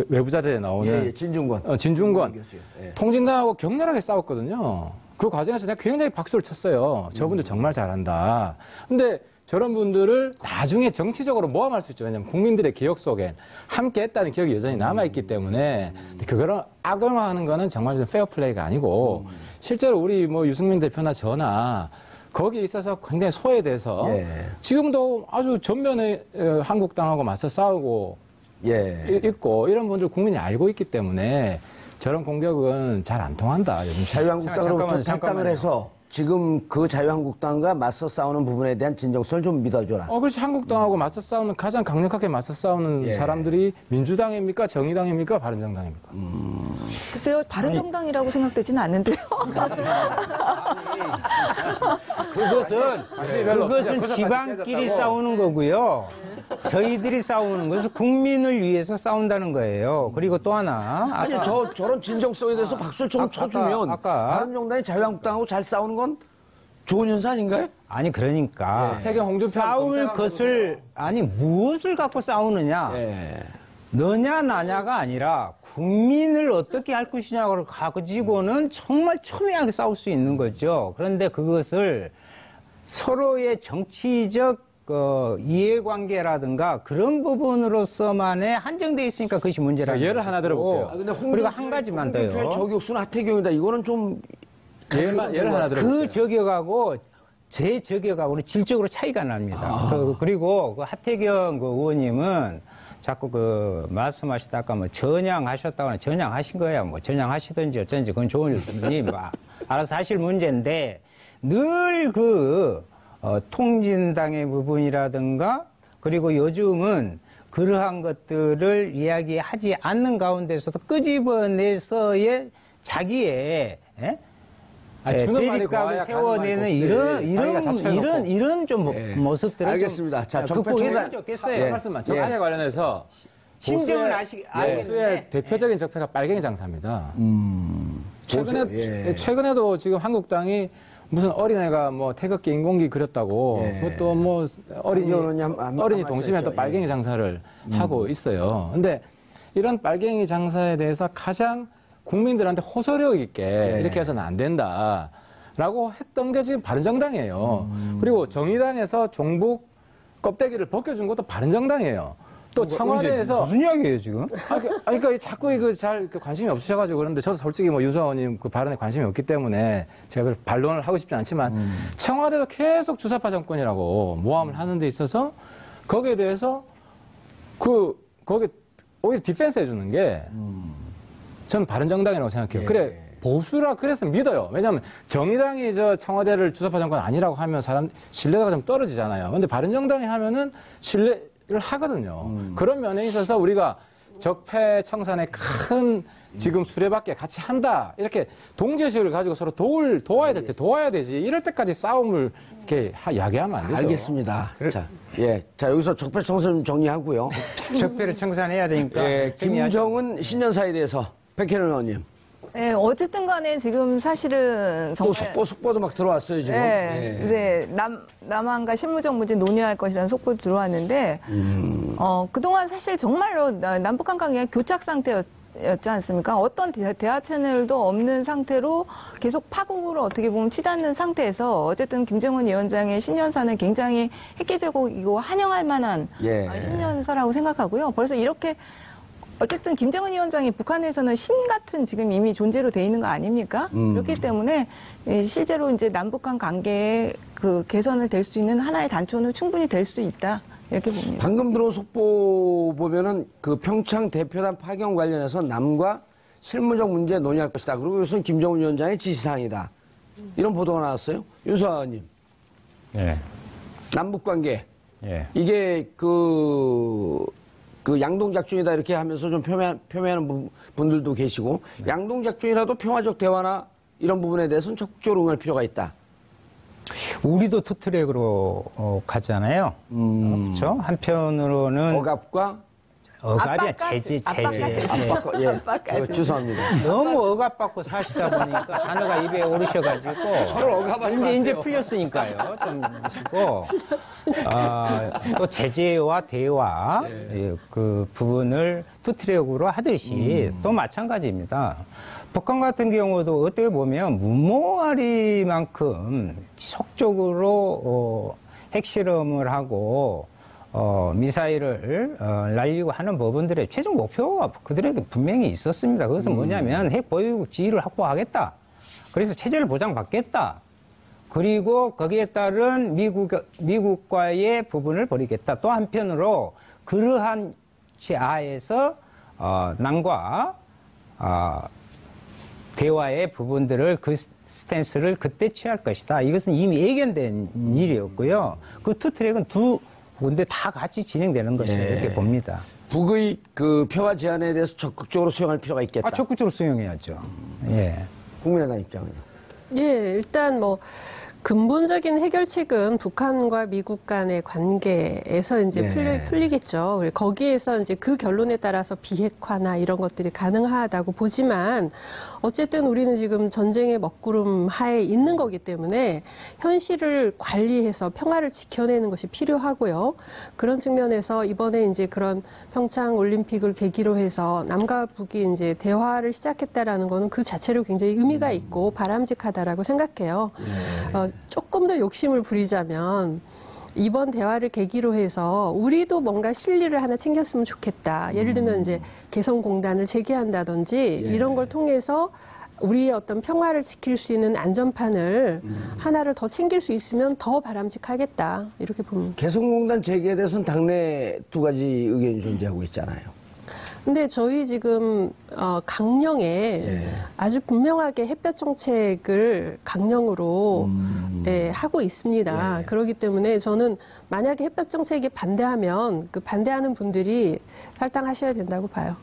외부자들에 나오는 예, 진중권. 진중권 교수요. 예. 통진당하고 격렬하게 싸웠거든요. 그 과정에서 내가 굉장히 박수를 쳤어요. 저분들 정말 잘한다. 근데 저런 분들을 나중에 정치적으로 모함할 수 있죠. 왜냐하면 국민들의 기억 속엔 함께 했다는 기억이 여전히 남아있기 때문에 그거를 악용하는 거는 정말 좀 페어플레이가 아니고 실제로 우리 뭐 유승민 대표나 저나 거기에 있어서 굉장히 소외돼서 예. 지금도 아주 전면에 한국당하고 맞서 싸우고 예. 있고 이런 분들 국민이 알고 있기 때문에 저런 공격은 잘 안 통한다. 요즘 자유한국당으로부터 탈당을 해서 지금 그 자유한국당과 맞서 싸우는 부분에 대한 진정성을 좀 믿어줘라. 그렇지. 한국당하고 맞서 싸우는 가장 강력하게 맞서 싸우는 예. 사람들이 민주당입니까? 정의당입니까? 바른정당입니까? 글쎄요, 바른정당이라고 생각되지는 않는데요. 그것은 지방끼리 싸우는 거고요. 저희들이 싸우는 것은 국민을 위해서 싸운다는 거예요. 그리고 또 하나. 아니, 저런 진정성에 대해서 박수를 좀 쳐주면 바른정당이 자유한국당하고 잘 싸우는 건 좋은 현상 아닌가요? 아니, 그러니까. 태경 홍준표 싸울 것을, 아니, 무엇을 갖고 싸우느냐. 예. 너냐, 나냐가 아니라 국민을 어떻게 할 것이냐를 가지고는 정말 첨예하게 싸울 수 있는 거죠. 그런데 그것을 서로의 정치적 이해관계라든가 그런 부분으로서만에 한정되어 있으니까 그것이 문제라는 예를 하나 들어볼게요. 근데 그리고 한 가지만 더요. 홍준표의 저격수는 하태경이다. 이거는 좀 예를 하나 들어볼게요. 그 저격하고 제 저격하고는 질적으로 차이가 납니다. 그리고 그 하태경 그 의원님은 자꾸 그 말씀하시다가 뭐 전향하셨다거나 전향하신 거야. 뭐 전향하시든지 어쩐지 그건 좋은 일이 알아서 하실 문제인데 늘 통진당의 부분이라든가 그리고 요즘은 그러한 것들을 이야기하지 않는 가운데서도 끄집어내서의 자기의 대립감을 세워내는 이런 좀 모습들은 알겠습니다. 자, 좀 극복했으면 좋겠어요. 한 말씀만. 적폐에 관련해서 심정은 보수의 대표적인 적폐가 빨갱이 장사입니다. 최근에도 지금 한국당이 무슨 어린애가 뭐 태극기 인공기 그렸다고 그것도 뭐 어린이 동심에 또 빨갱이 장사를 하고 있어요. 근데 이런 빨갱이 장사에 대해서 가장 국민들한테 호소력 있게 이렇게 해서는 안 된다라고 했던 게 지금 바른정당이에요. 그리고 정의당에서 종북 껍데기를 벗겨준 것도 바른정당이에요. 또 청와대에서 무슨 이야기예요 지금? 그러니까 자꾸 이거 잘 관심이 없으셔가지고 그런데 저도 솔직히 뭐 유수아원님 그 발언에 관심이 없기 때문에 제가 반론을 하고 싶지 않지만 청와대도 계속 주사파 정권이라고 모함을 하는 데 있어서 거기에 대해서 거기 오히려 디펜스 해주는 게 저는 바른정당이라고 생각해요. 그래 보수라 그래서 믿어요. 왜냐하면 정의당이 저 청와대를 주사파 정권 아니라고 하면 사람 신뢰도가 좀 떨어지잖아요. 근데 바른정당이 하면은 신뢰를 하거든요. 그런 면에 있어서 우리가 적폐 청산에 큰 지금 수레바퀴 같이 한다. 이렇게 동지의식을 가지고 서로 도와야 될 때 도와야 되지. 이럴 때까지 싸움을 이렇게 야기하면 안 되죠. 알겠습니다. 자, 여기서 적폐 청산 좀 정리하고요. 적폐를 청산해야 되니까. 김정은 신년사에 대해서 백혜련 의원님. 네, 어쨌든 간에 지금 사실은 또 정말 속보도 막 들어왔어요, 지금. 네, 이제 남한과 실무적 문제 논의할 것이라는 속보도 들어왔는데, 그동안 사실 정말로 남북한 관계가 교착 상태였지 않습니까? 어떤 대화 채널도 없는 상태로 계속 파국으로 어떻게 보면 치닫는 상태에서 어쨌든 김정은 위원장의 신년사는 굉장히 획기적이고 환영할 만한 신년사라고 생각하고요. 그래서 이렇게 어쨌든 김정은 위원장이 북한에서는 신 같은 지금 이미 존재로 돼 있는 거 아닙니까? 그렇기 때문에 실제로 이제 남북한 관계의 그 개선을 될 수 있는 하나의 단초는 충분히 될 수 있다. 이렇게 봅니다. 방금 들어온 속보 보면은 그 평창 대표단 파견 관련해서 남과 실무적 문제 논의할 것이다. 그리고 이것은 김정은 위원장의 지시사항이다. 이런 보도가 나왔어요. 윤수아 의원님. 예. 남북 관계. 예. 이게 그 양동작전이다 이렇게 하면서 좀 표명하는 분들도 계시고 양동작전이라도 평화적 대화나 이런 부분에 대해서는 적극적으로 응할 필요가 있다. 우리도 투트랙으로 가잖아요. 그렇죠? 한편으로는 억압이 제재. 죄송합니다. 너무 억압받고 사시다 보니까 단어가 입에 오르셔가지고 저를 억압하지 마세요. 이제 풀렸으니까요. 좀 보시고 또 제재와 대화 그 부분을 투트랙으로 하듯이 또 마찬가지입니다. 북한 같은 경우도 어떻게 보면 무모하리만큼 지속적으로 핵실험을 하고 미사일을 날리고 하는 부분들의 최종 목표가 그들에게 분명히 있었습니다. 그것은 뭐냐면 핵 보유국 지위를 확보하겠다. 그래서 체제를 보장받겠다. 그리고 거기에 따른 미국과의 부분을 벌이겠다. 또 한편으로 그러한 하에서 남과 대화의 부분들을 그 스탠스를 그때 취할 것이다. 이것은 이미 예견된 일이었고요. 그 투 트랙은 두 군데 다 같이 진행되는 것이다. 이렇게 봅니다. 북의 그 평화 제안에 대해서 적극적으로 수용할 필요가 있겠다. 적극적으로 수용해야죠. 예. 국민의당 입장은요? 예, 일단 뭐 근본적인 해결책은 북한과 미국 간의 관계에서 이제 풀리겠죠. 거기에서 이제 그 결론에 따라서 비핵화나 이런 것들이 가능하다고 보지만 어쨌든 우리는 지금 전쟁의 먹구름 하에 있는 거기 때문에 현실을 관리해서 평화를 지켜내는 것이 필요하고요. 그런 측면에서 이번에 이제 그런 평창 올림픽을 계기로 해서 남과 북이 이제 대화를 시작했다라는 거는 그 자체로 굉장히 의미가 있고 바람직하다라고 생각해요. 조금 더 욕심을 부리자면 이번 대화를 계기로 해서 우리도 뭔가 실리를 하나 챙겼으면 좋겠다. 예를 들면 이제 개성공단을 재개한다든지 이런 걸 통해서 우리의 어떤 평화를 지킬 수 있는 안전판을 하나를 더 챙길 수 있으면 더 바람직하겠다. 이렇게 봅니다. 개성공단 재개에 대해서는 당내 두 가지 의견이 존재하고 있잖아요. 근데 저희 지금 강령에 아주 분명하게 햇볕 정책을 강령으로 하고 있습니다. 그렇기 때문에 저는 만약에 햇볕 정책에 반대하면 그 반대하는 분들이 탈당하셔야 된다고 봐요.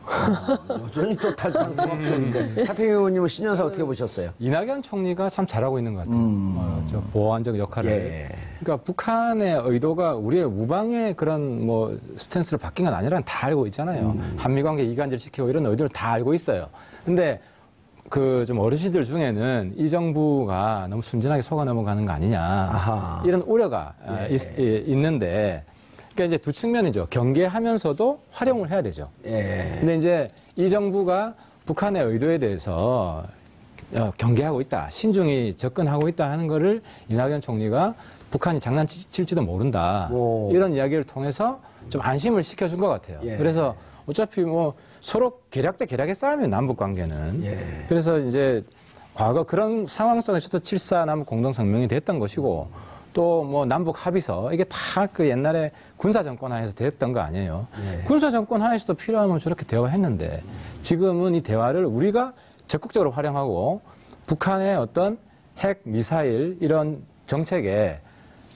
여전히 또 탈당 공학적인데. 하태경 의원님은 신년사 어떻게 보셨어요? 이낙연 총리가 참 잘하고 있는 것 같아요. 저 보완적 역할을. 그러니까 북한의 의도가 우리의 우방의 그런 뭐 스탠스로 바뀐 건 아니라는 다 알고 있잖아요. 한미관계 이간질 시키고 이런 의도를 다 알고 있어요. 근데 그 좀 어르신들 중에는 이 정부가 너무 순진하게 속아 넘어가는 거 아니냐 이런 우려가 있는데 그러니까 이제 두 측면이죠. 경계하면서도 활용을 해야 되죠. 예. 근데 이제 이 정부가 북한의 의도에 대해서 경계하고 있다, 신중히 접근하고 있다 하는 거를 이낙연 총리가 북한이 장난칠지도 모른다. 오. 이런 이야기를 통해서 좀 안심을 시켜준 것 같아요. 예. 그래서 어차피 뭐 서로 계략 대 계략의 싸움이에요, 남북 관계는. 예. 그래서 이제 과거 그런 상황 속에서도 7.4 남북 공동성명이 됐던 것이고 또 뭐 남북 합의서 이게 다 그 옛날에 군사정권 하에서 됐던 거 아니에요. 예. 군사정권 하에서도 필요하면 저렇게 대화했는데 지금은 이 대화를 우리가 적극적으로 활용하고 북한의 어떤 핵, 미사일 이런 정책에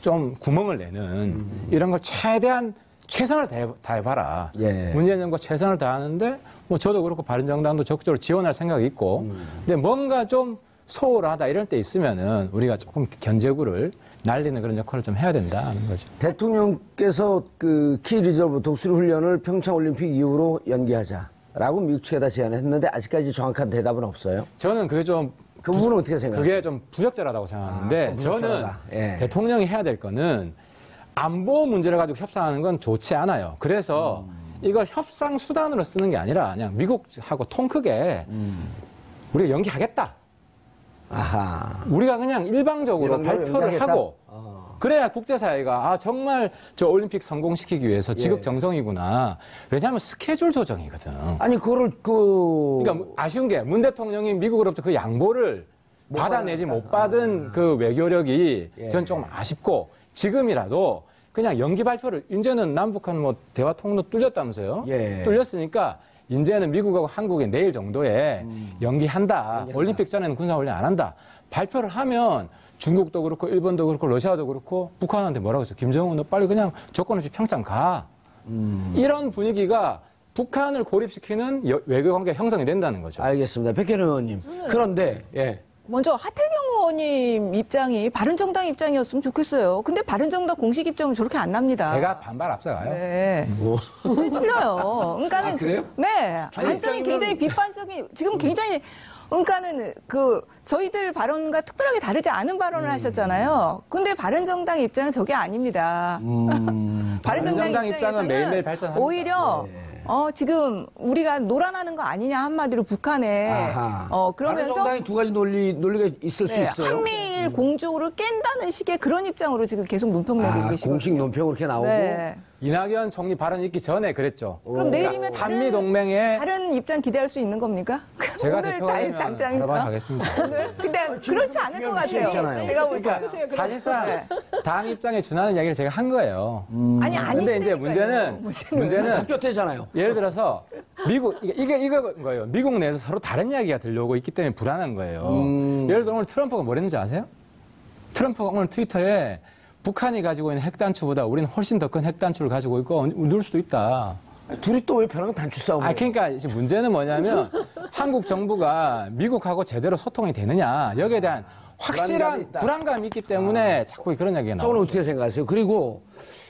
좀 구멍을 내는 이런 걸 최대한 최선을 다해봐라. 예. 문재인 정부가 최선을 다하는데 뭐 저도 그렇고 바른정당도 적극적으로 지원할 생각이 있고 근데 뭔가 좀 소홀하다 이럴 때 있으면은 우리가 조금 견제구를 날리는 그런 역할을 좀 해야 된다 하는 거죠. 대통령께서 그 키 리저브 독수리 훈련을 평창 올림픽 이후로 연기하자라고 미국 측에다 제안을 했는데 아직까지 정확한 대답은 없어요. 저는 그게 좀 그 부분은 어떻게 생각하세요? 그게 좀 부적절하다고 생각하는데 저는 부적절하다. 예. 대통령이 해야 될 거는 안보 문제를 가지고 협상하는 건 좋지 않아요. 그래서 이걸 협상 수단으로 쓰는 게 아니라 그냥 미국하고 통 크게 우리가 연기하겠다. 아하. 우리가 그냥 일방적으로 발표를 연기하겠다? 하고 그래야 국제사회가 정말 저 올림픽 성공시키기 위해서 예. 지극정성이구나. 왜냐하면 스케줄 조정이거든. 아니 그거를 그러니까 아쉬운 게 문 대통령이 미국으로부터 그 양보를 받아내지 못 받은 그 외교력이 예. 전 조금 아쉽고 지금이라도 그냥 연기 발표를 이제는 남북한 뭐 대화 통로 뚫렸다면서요. 예. 뚫렸으니까 이제는 미국하고 한국이 내일 정도에 연기한다. 올림픽 전에는 군사훈련 안 한다. 발표를 하면 중국도 그렇고 일본도 그렇고 러시아도 그렇고 북한한테 뭐라고 했어요. 김정은 너 빨리 그냥 조건 없이 평창 가. 이런 분위기가 북한을 고립시키는 외교관계 형성이 된다는 거죠. 알겠습니다. 백현우 의원님. 그런데 예. 먼저 하태경 의원님 입장이 바른정당 입장이었으면 좋겠어요. 근데 바른정당 공식 입장은 저렇게 안 납니다. 제가 반발 앞서가요. 네. 틀려요. 그러니까는 아, 그래요? 네. 완전히 입장이면- 굉장히 비판적인 지금 굉장히 그러니까는 그 저희들 발언과 특별하게 다르지 않은 발언을 하셨잖아요. 근데 바른정당 입장은 저게 아닙니다. 바른정당 입장은 매일매일 발전합니다. 오히려 지금 우리가 노란하는 거 아니냐 한마디로 북한에 아하. 그러면서 바른정당이 두 가지 논리가 있을 수 있어요. 한미일 공조를 깬다는 식의 그런 입장으로 지금 계속 논평 내고 계시거든요. 공식 논평 그렇게 나오고. 네. 이낙연 총리 발언 있기 전에 그랬죠. 그럼 내일이면 한미 동맹에 다른 입장 기대할 수 있는 겁니까? 제가 오늘 대표가 되면 당장입니까? 바라봐가겠습니다. 오늘? 근데 그렇지 않을 것 같아요. 있잖아요. 제가 보니까. 그러니까 사실상 당 입장에 준하는 이야기를 제가 한 거예요. 아니 근데 이제 문제는 바뀌었대잖아요. 예를 들어서 미국 이거 거예요. 미국 내에서 서로 다른 이야기가 들려오고 있기 때문에 불안한 거예요. 예를 들어 오늘 트럼프가 뭐랬는지 아세요? 트럼프가 오늘 트위터에 북한이 가지고 있는 핵단추보다 우리는 훨씬 더 큰 핵단추를 가지고 있고 누를 수도 있다. 둘이 또 왜 벼랑 단추 싸움을 해요? 그러니까 이제 문제는 뭐냐면 한국 정부가 미국하고 제대로 소통이 되느냐 여기에 대한 확실한 불안감이 있기 때문에 자꾸 그런 얘기가 나와요. 저는 어떻게 생각하세요? 그리고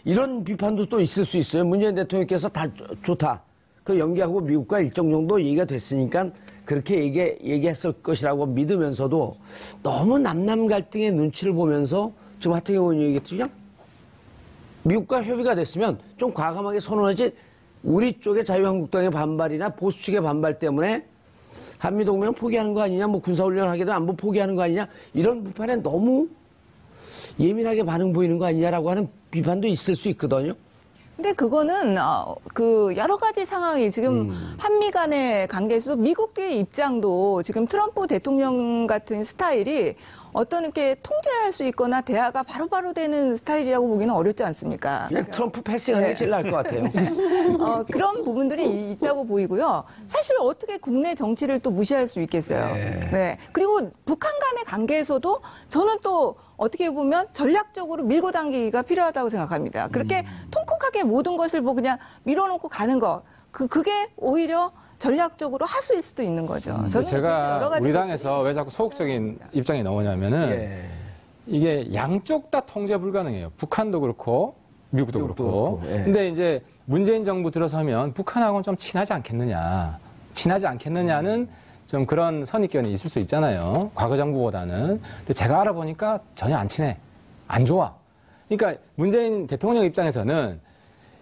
이런 비판도 또 있을 수 있어요. 문재인 대통령께서 다 좋다. 그 연기하고 미국과 일정 정도 얘기가 됐으니까 그렇게 얘기했을 것이라고 믿으면서도 너무 남남 갈등의 눈치를 보면서 지금 하태경 의원이 얘기했듯이 그냥 미국과 협의가 됐으면 좀 과감하게 선언하지 우리 쪽의 자유한국당의 반발이나 보수 측의 반발 때문에 한미동맹 포기하는 거 아니냐, 뭐 군사훈련 하게도 안보 포기하는 거 아니냐, 이런 비판에 너무 예민하게 반응 보이는 거 아니냐라고 하는 비판도 있을 수 있거든요. 근데 그거는 그 여러 가지 상황이 지금 한미 간의 관계에서 미국의 입장도 지금 트럼프 대통령 같은 스타일이 어떤 이렇게 통제할 수 있거나 대화가 바로바로 되는 스타일이라고 보기는 어렵지 않습니까? 그냥 트럼프 패싱하는 게 제일 나을 것 같아요. 그런 부분들이 있다고 보이고요. 사실 어떻게 국내 정치를 또 무시할 수 있겠어요. 네. 그리고 북한 간의 관계에서도 저는 또 어떻게 보면 전략적으로 밀고 당기기가 필요하다고 생각합니다. 그렇게 통콕하게 모든 것을 뭐 그냥 밀어놓고 가는 거, 그게 오히려 전략적으로 하수일 수도 있는 거죠. 저는 여러 제가 가지 우리 당에서 왜 자꾸 소극적인 입장이 나오냐면은 이게 양쪽 다 통제 불가능해요. 북한도 그렇고 미국도 그렇고. 예. 근데 이제 문재인 정부 들어서면 북한하고는 좀 친하지 않겠느냐. 친하지 않겠느냐는 좀 그런 선입견이 있을 수 있잖아요. 과거 정부보다는. 근데 제가 알아보니까 전혀 안 친해. 안 좋아. 그러니까 문재인 대통령 입장에서는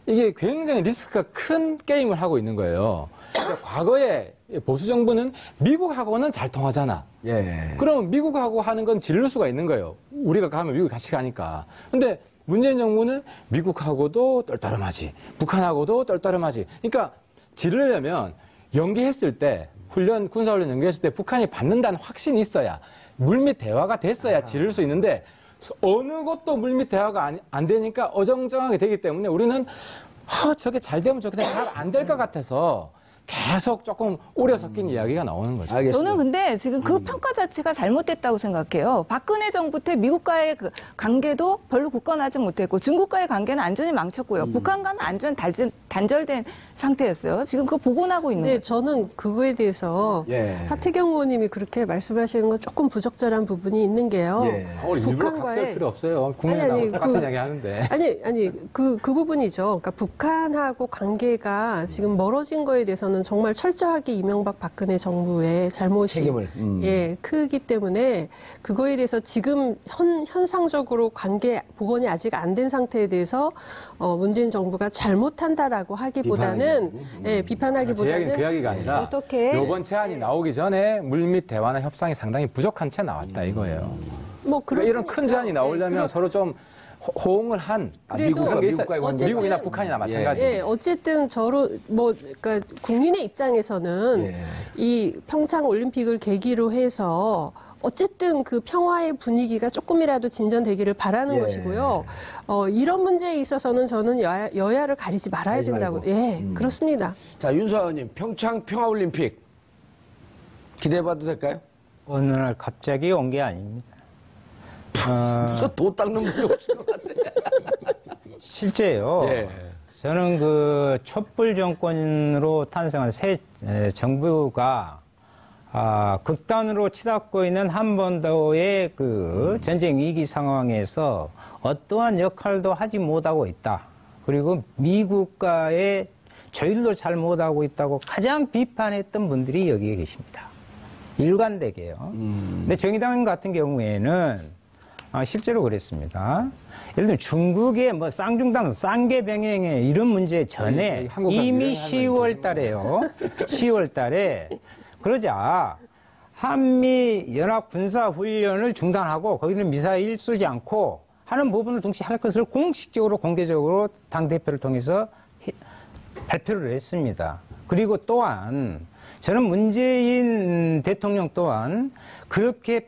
이게 굉장히 리스크가 큰 게임을 하고 있는 거예요. 그러니까 과거에 보수 정부는 미국하고는 잘 통하잖아. 예. 그러면 미국하고 하는 건 지를 수가 있는 거예요. 우리가 가면 미국 같이 가니까. 근데 문재인 정부는 미국하고도 떨떠름하지, 북한하고도 떨떠름하지. 그러니까 지르려면 연계했을 때 군사훈련 연계했을 때 북한이 받는다는 확신이 있어야 물밑 대화가 됐어야 지를 수 있는데 어느 것도 물밑 대화가 안 되니까 어정쩡하게 되기 때문에 우리는 저게 잘 되면 좋겠는데 잘 안 될 것 같아서 계속 조금 오래 섞인 이야기가 나오는 거죠. 알겠습니다. 저는 근데 지금 그 평가 자체가 잘못됐다고 생각해요. 박근혜 정부 때 미국과의 그 관계도 별로 굳건하지 못했고 중국과의 관계는 완전히 망쳤고요. 북한과는 완전 단절된 상태였어요. 지금 그거 복원하고 있는 네, 거예요. 저는 그거에 대해서 예. 하태경 의원님이 그렇게 말씀하시는 건 조금 부적절한 부분이 있는 게요. 예. 일부러 각설 필요 없어요. 국민하고 똑같은 이야기 하는데. 그 부분이죠. 그러니까 북한하고 관계가 지금 멀어진 거에 대해서는 정말 철저하게 이명박 박근혜 정부의 잘못이 책임을, 예, 크기 때문에 그거에 대해서 지금 현상적으로 관계 복원이 아직 안 된 상태에 대해서 문재인 정부가 잘못한다라고 하기보다는 비판하기보다는, 예, 제 비판하기보다는 이야기는 그 이야기가 아니라 어떻게 이번 제안이 나오기 전에 물밑 대화나 협상이 상당히 부족한 채 나왔다 이거예요. 뭐 그러니까 이런 큰 제안이 나오려면 서로 좀 호응을 한 그래도 그런 게 있어요. 미국과의 관계. 미국이나 북한이나 마찬가지. 예, 어쨌든 그러니까 국민의 입장에서는 예. 이 평창 올림픽을 계기로 해서 어쨌든 그 평화의 분위기가 조금이라도 진전되기를 바라는 예. 것이고요. 이런 문제에 있어서는 저는 여야를 가리지 말아야 가리지 된다고. 말고. 예, 그렇습니다. 자, 윤수아 의원님, 평창 평화올림픽 기대해봐도 될까요? 어느 날 갑자기 온 게 아닙니다. 무슨 도 닦는 분이 오신 것 같아. 실제요. 예. 저는 그 촛불 정권으로 탄생한 새 정부가 극단으로 치닫고 있는 한반도의 그 전쟁 위기 상황에서 어떠한 역할도 하지 못하고 있다. 그리고 미국과의 조율도 잘 못하고 있다고 가장 비판했던 분들이 여기에 계십니다. 일관되게요. 근데 정의당 같은 경우에는 실제로 그랬습니다. 예를 들면 중국의 뭐 쌍중당, 쌍계병행의 이런 문제 전에 이미 10월 달에요. 10월 달에 그러자 한미 연합 군사 훈련을 중단하고 거기는 미사일 쏘지 않고 하는 부분을 동시에 할 것을 공식적으로 공개적으로 당대표를 통해서 발표를 했습니다. 그리고 또한 저는 문재인 대통령 또한 그렇게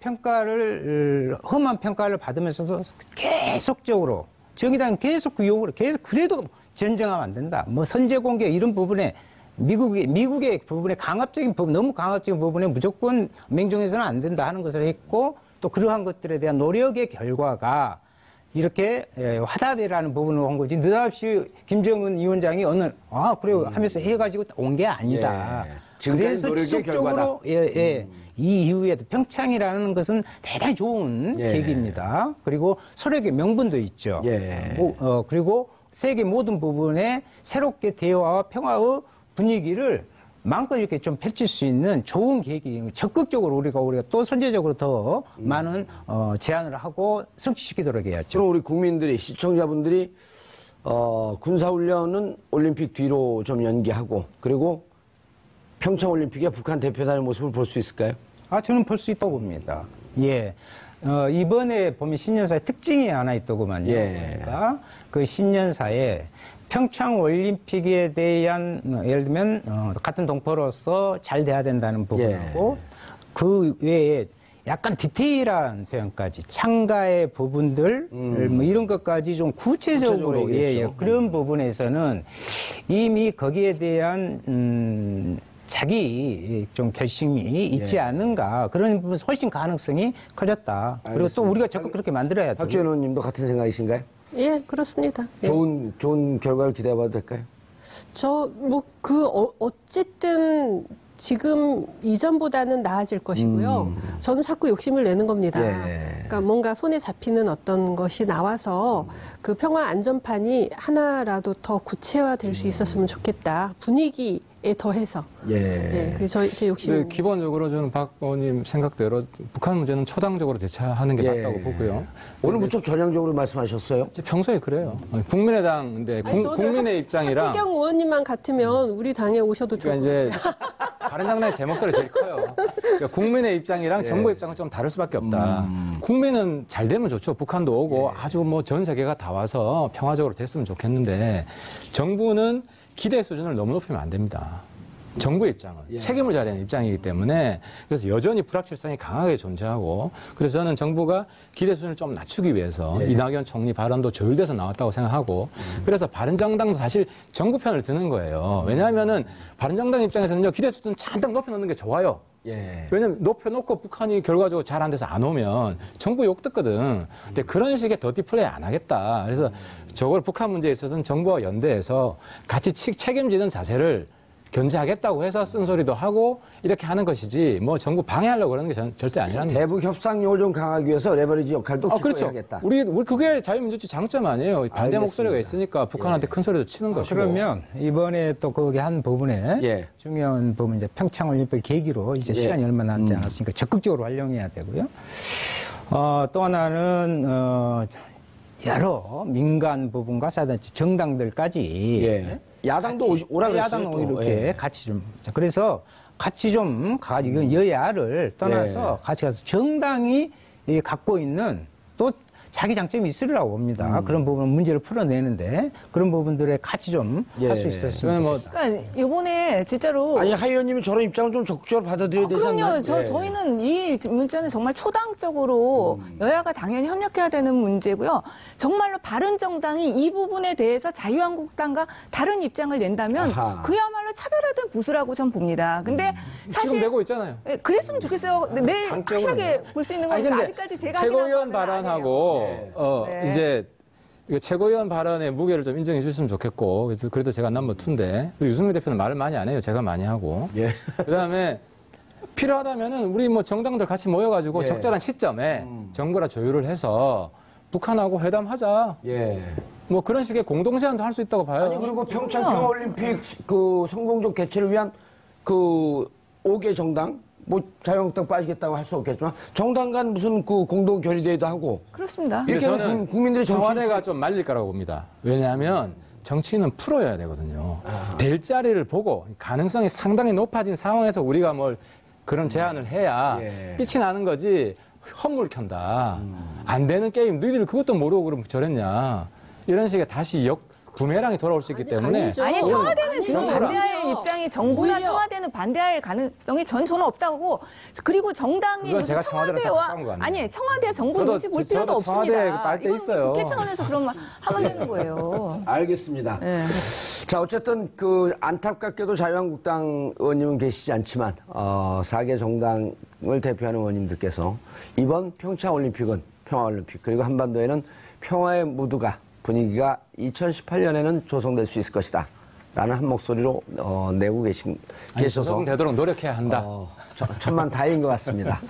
험한 평가를 받으면서도 계속적으로 정의당은 계속 그 요구를 계속 그래도 전쟁하면 안 된다. 뭐 선제 공격 이런 부분에 미국의 부분에 강압적인 부분, 너무 강압적인 부분에 무조건 맹종해서는 안 된다 하는 것을 했고 또 그러한 것들에 대한 노력의 결과가 이렇게 화답이라는 부분을 온 거지 느닷없이 김정은 위원장이 그래요 하면서 해가지고 온 게 아니다. 예. 지금까지 그래서 노력의 결과다. 이 이후에도 평창이라는 것은 대단히 좋은 계기입니다. 그리고 서로에게 명분도 있죠. 그리고 세계 모든 부분에 새롭게 대화와 평화의 분위기를 마음껏 이렇게 좀 펼칠 수 있는 좋은 계기, 적극적으로 우리가 또 선제적으로 더 많은 제안을 하고 성취시키도록 해야죠. 그럼 우리 국민들이, 시청자분들이 군사훈련은 올림픽 뒤로 좀 연기하고 그리고 평창올림픽에 북한 대표단의 모습을 볼 수 있을까요? 저는 볼 수 있다고 봅니다. 예. 이번에 보면 신년사의 특징이 하나 있더구만요. 그러니까 그 신년사에 평창 올림픽에 대한 예를 들면 같은 동포로서 잘 돼야 된다는 부분하고 그 외에 약간 디테일한 표현까지 참가의 부분들 뭐 이런 것까지 좀 구체적으로 그런 부분에서는 이미 거기에 대한 자기 좀 결심이 있지 않는가 그런 부분 훨씬 가능성이 커졌다. 알겠습니다. 그리고 또 우리가 적극 그렇게 만들어야 돼. 박지원 의원님도 같은 생각이신가요? 예, 그렇습니다. 예. 좋은 결과를 기대해봐도 될까요? 어쨌든 지금 이전보다는 나아질 것이고요. 저는 자꾸 욕심을 내는 겁니다. 그러니까 뭔가 손에 잡히는 어떤 것이 나와서 그 평화 안전판이 하나라도 더 구체화될 수 있었으면 좋겠다. 분위기 더해서. 예. 그게 제 욕심입니다. 기본적으로 저는 박 의원님 생각대로 북한 문제는 초당적으로 대처하는 게 맞다고 보고요. 오늘 무척 전향적으로 말씀하셨어요. 평소에 그래요. 국민의당, 근데 국민의 입장이랑. 하태경 의원님만 같으면 우리 당에 오셔도 좋고. 그러니까 이제 바른정당의 제 목소리 제일 커요. 그러니까 국민의 입장이랑 정부 입장은 좀 다를 수밖에 없다. 국민은 잘 되면 좋죠. 북한도 오고 아주 뭐 전 세계가 다 와서 평화적으로 됐으면 좋겠는데 정부는 기대 수준을 너무 높이면 안 됩니다. 정부의 입장은 책임을 져야 되는 입장이기 때문에 그래서 여전히 불확실성이 강하게 존재하고 그래서 저는 정부가 기대 수준을 좀 낮추기 위해서 이낙연 총리 발언도 조율돼서 나왔다고 생각하고 그래서 바른정당도 사실 정부 편을 드는 거예요. 왜냐하면은 바른정당 입장에서는요 기대 수준 잔뜩 높여놓는 게 좋아요. 왜냐면 높여놓고 북한이 결과적으로 잘 안 돼서 안 오면 정부 욕 듣거든. 근데 그런 식의 더티 플레이 안 하겠다. 그래서 저걸 북한 문제에 있어서는 정부와 연대해서 같이 책임지는 자세를 견제하겠다고 해서 쓴소리도 하고 이렇게 하는 것이지 뭐 정부 방해하려고 그러는 게 절대 아니라는 거예요. 대북 협상력을 좀 강하기 위해서 레버리지 역할도 기꺼이 그렇죠. 하겠다. 우리 그게 자유민주주의 장점 아니에요. 반대 알겠습니다. 목소리가 있으니까 북한한테 큰 소리도 치는 것이고. 그러면 이번에 또 거기 한 부분에 중요한 부분 이제 평창올림픽 계기로 이제 시간이 얼마 남지 않았으니까 적극적으로 활용해야 되고요. 또 하나는 여러 민간 부분과 사단체 정당들까지 야당도 오라 그랬어요. 야당도 이렇게 같이 좀 그래서 같이 좀 가지고 여야를 떠나서 같이 가서 정당이 갖고 있는 또 자기 장점이 있으리라고 봅니다. 그런 부분 문제를 풀어내는데 그런 부분들에 같이 좀 할 수 있었으면 그러니까 이번에 진짜로 아니 하 의원님이 저런 입장을 좀 적극적으로 받아들여야 되지 않나요? 그럼요. 저희는 이 문제는 정말 초당적으로 여야가 당연히 협력해야 되는 문제고요. 정말로 바른정당이 이 부분에 대해서 자유한국당과 다른 입장을 낸다면 그야말로 차별화된 보수라고 전 봅니다. 근데 사실 지금 내고 있잖아요. 그랬으면 좋겠어요. 내일 확실하게 볼 수 있는 건 아직까지 제가 최고위원 발언하고 이제 최고위원 발언의 무게를 좀 인정해 주셨으면 좋겠고 그래서 그래도 제가 넘버 2인데 유승민 대표는 말을 많이 안 해요. 제가 많이 하고 그다음에 필요하다면은 우리 뭐 정당들 같이 모여가지고 적절한 시점에 정부랑 조율을 해서 북한하고 회담하자. 뭐 그런 식의 공동 제안도 할 수 있다고 봐요. 아니 그리고 평창 평화올림픽 그 성공적 개최를 위한 그 5개 정당 뭐 자유한국당 빠지겠다고 할 수 없겠지만 정당 간 무슨 그 공동 결의대회도 하고 그렇습니다. 이렇게 하면 국민들의 청와대가 좀 말릴 거라고 봅니다. 왜냐하면 정치는 풀어야 되거든요. 될 자리를 보고 가능성이 상당히 높아진 상황에서 우리가 뭘 그런 제안을 해야 빛이 나는 거지 헛물 켠다. 안 되는 게임 너희들 그것도 모르고 그럼 저랬냐. 이런 식의 다시 부메랑이 돌아올 수 있기 때문에 아니 청와대는 지금 반대할 입장이 정부나 청와대는 반대할 가능성이 저는 없다고 그리고 정당이 무슨 청와대와 아니 청와대 정부 눈치 볼 필요도 없습니다. 빨대 있어요. 국회 차원에서 그런 하면 되는 거예요. 알겠습니다. 자 어쨌든 그 안타깝게도 자유한국당 의원님은 계시지 않지만 4개 정당을 대표하는 의원님들께서 이번 평창올림픽은 평화올림픽 그리고 한반도에는 평화의 무드가 분위기가 2018년에는 조성될 수 있을 것이다. 라는 한 목소리로 내고 계셔서 되도록 노력해야 한다. 천만 다행인 것 같습니다.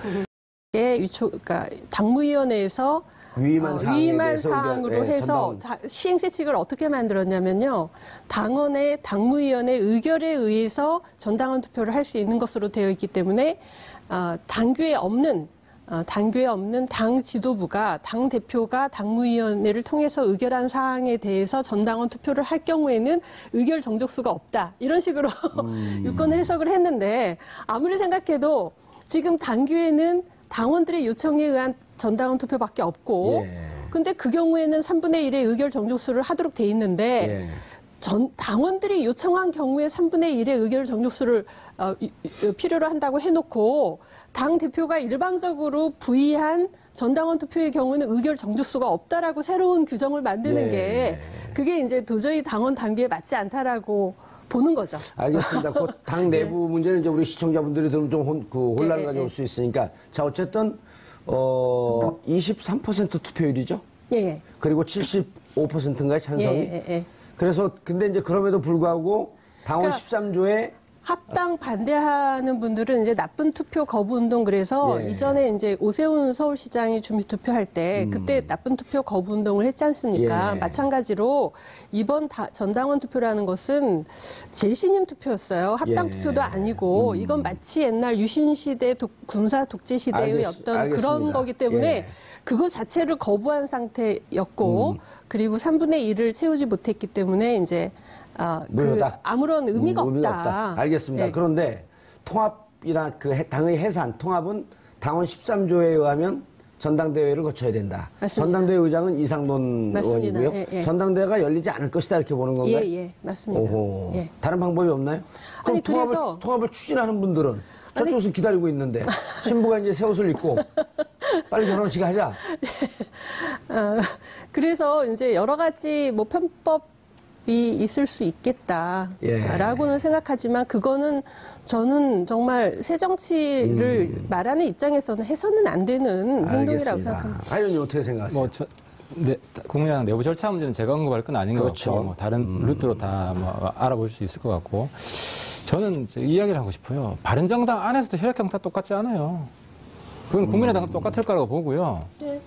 그러니까 당무위원회에서 위임한 사항으로 해서 시행세칙을 어떻게 만들었냐면요. 당원의 당무위원회 의결에 의해서 전당원 투표를 할 수 있는 것으로 되어 있기 때문에 당규에 없는 당 지도부가 당 대표가 당무위원회를 통해서 의결한 사항에 대해서 전당원 투표를 할 경우에는 의결 정족수가 없다. 이런 식으로 유권 해석을 했는데 아무리 생각해도 지금 당규에는 당원들의 요청에 의한 전당원 투표밖에 없고 근데 그 경우에는 3분의 1의 의결 정족수를 하도록 돼 있는데 당원들이 요청한 경우에 3분의 1의 의결 정족수를 필요로 한다고 해놓고 당 대표가 일방적으로 부의한 전당원 투표의 경우는 의결 정족수가 없다라고 새로운 규정을 만드는 게 그게 이제 도저히 당원 단계에 맞지 않다라고 보는 거죠. 알겠습니다. 그 당 내부 문제는 이제 우리 시청자분들이 들으면 좀 혼란을 가져올 수 있으니까 자 어쨌든 23% 투표율이죠. 그리고 75%인가요 찬성이? 그래서 근데 이제 그럼에도 불구하고 당원 13조에 합당 반대하는 분들은 이제 나쁜 투표 거부 운동 그래서 예. 이전에 이제 오세훈 서울시장이 준비 투표할 때 그때 나쁜 투표 거부 운동을 했지 않습니까? 예. 마찬가지로 이번 전당원 투표라는 것은 재신임 투표였어요. 합당 예. 투표도 아니고 이건 마치 옛날 유신 시대 군사 독재 시대의 어떤 알겠습니다. 그런 거기 때문에 예. 그거 자체를 거부한 상태였고 그리고 3분의 1을 채우지 못했기 때문에 이제 무효다. 아무런 의미가 없다. 알겠습니다. 예. 그런데 통합이나 그 당의 해산, 통합은 당원 13조에 의하면 전당대회를 거쳐야 된다. 맞습니다. 전당대회 의장은 이상돈 맞습니다. 의원이고요. 예, 예. 전당대회가 열리지 않을 것이다 이렇게 보는 건가요? 예, 예, 맞습니다. 오호. 예. 다른 방법이 없나요? 그럼 아니, 그래서- 통합을 추진하는 분들은 저쪽에서 기다리고 있는데 신부가 이제 새 옷을 입고 빨리 결혼식 하자. 그래서 이제 여러 가지 뭐 편법이 있을 수 있겠다라고는 예. 생각하지만 그거는 저는 정말 새 정치를 말하는 입장에서는 해서는 안 되는 행동이라고 생각합니다. 하연이 어떻게 생각하세요? 국민의당 내부 절차 문제는 제가 언급할 건 아닌 그렇죠. 것 같고 뭐 다른 루트로 다 뭐 알아볼 수 있을 것 같고 저는 이 이야기를 하고 싶어요. 바른정당 안에서도 혈액형 다 똑같지 않아요. 그건 국민의당도 똑같을 거라고 보고요. 네.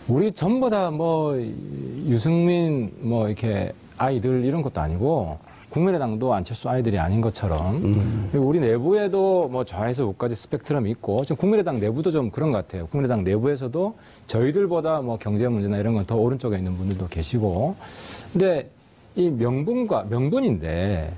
우리 전부 다 뭐 유승민 뭐 이렇게 아이들 이런 것도 아니고 국민의당도 안철수 아이들이 아닌 것처럼 우리 내부에도 뭐 좌에서 우까지 스펙트럼이 있고 좀 국민의당 내부도 좀 그런 것 같아요. 국민의당 내부에서도 저희들보다 뭐 경제 문제나 이런 건 더 오른쪽에 있는 분들도 계시고 근데 이 명분인데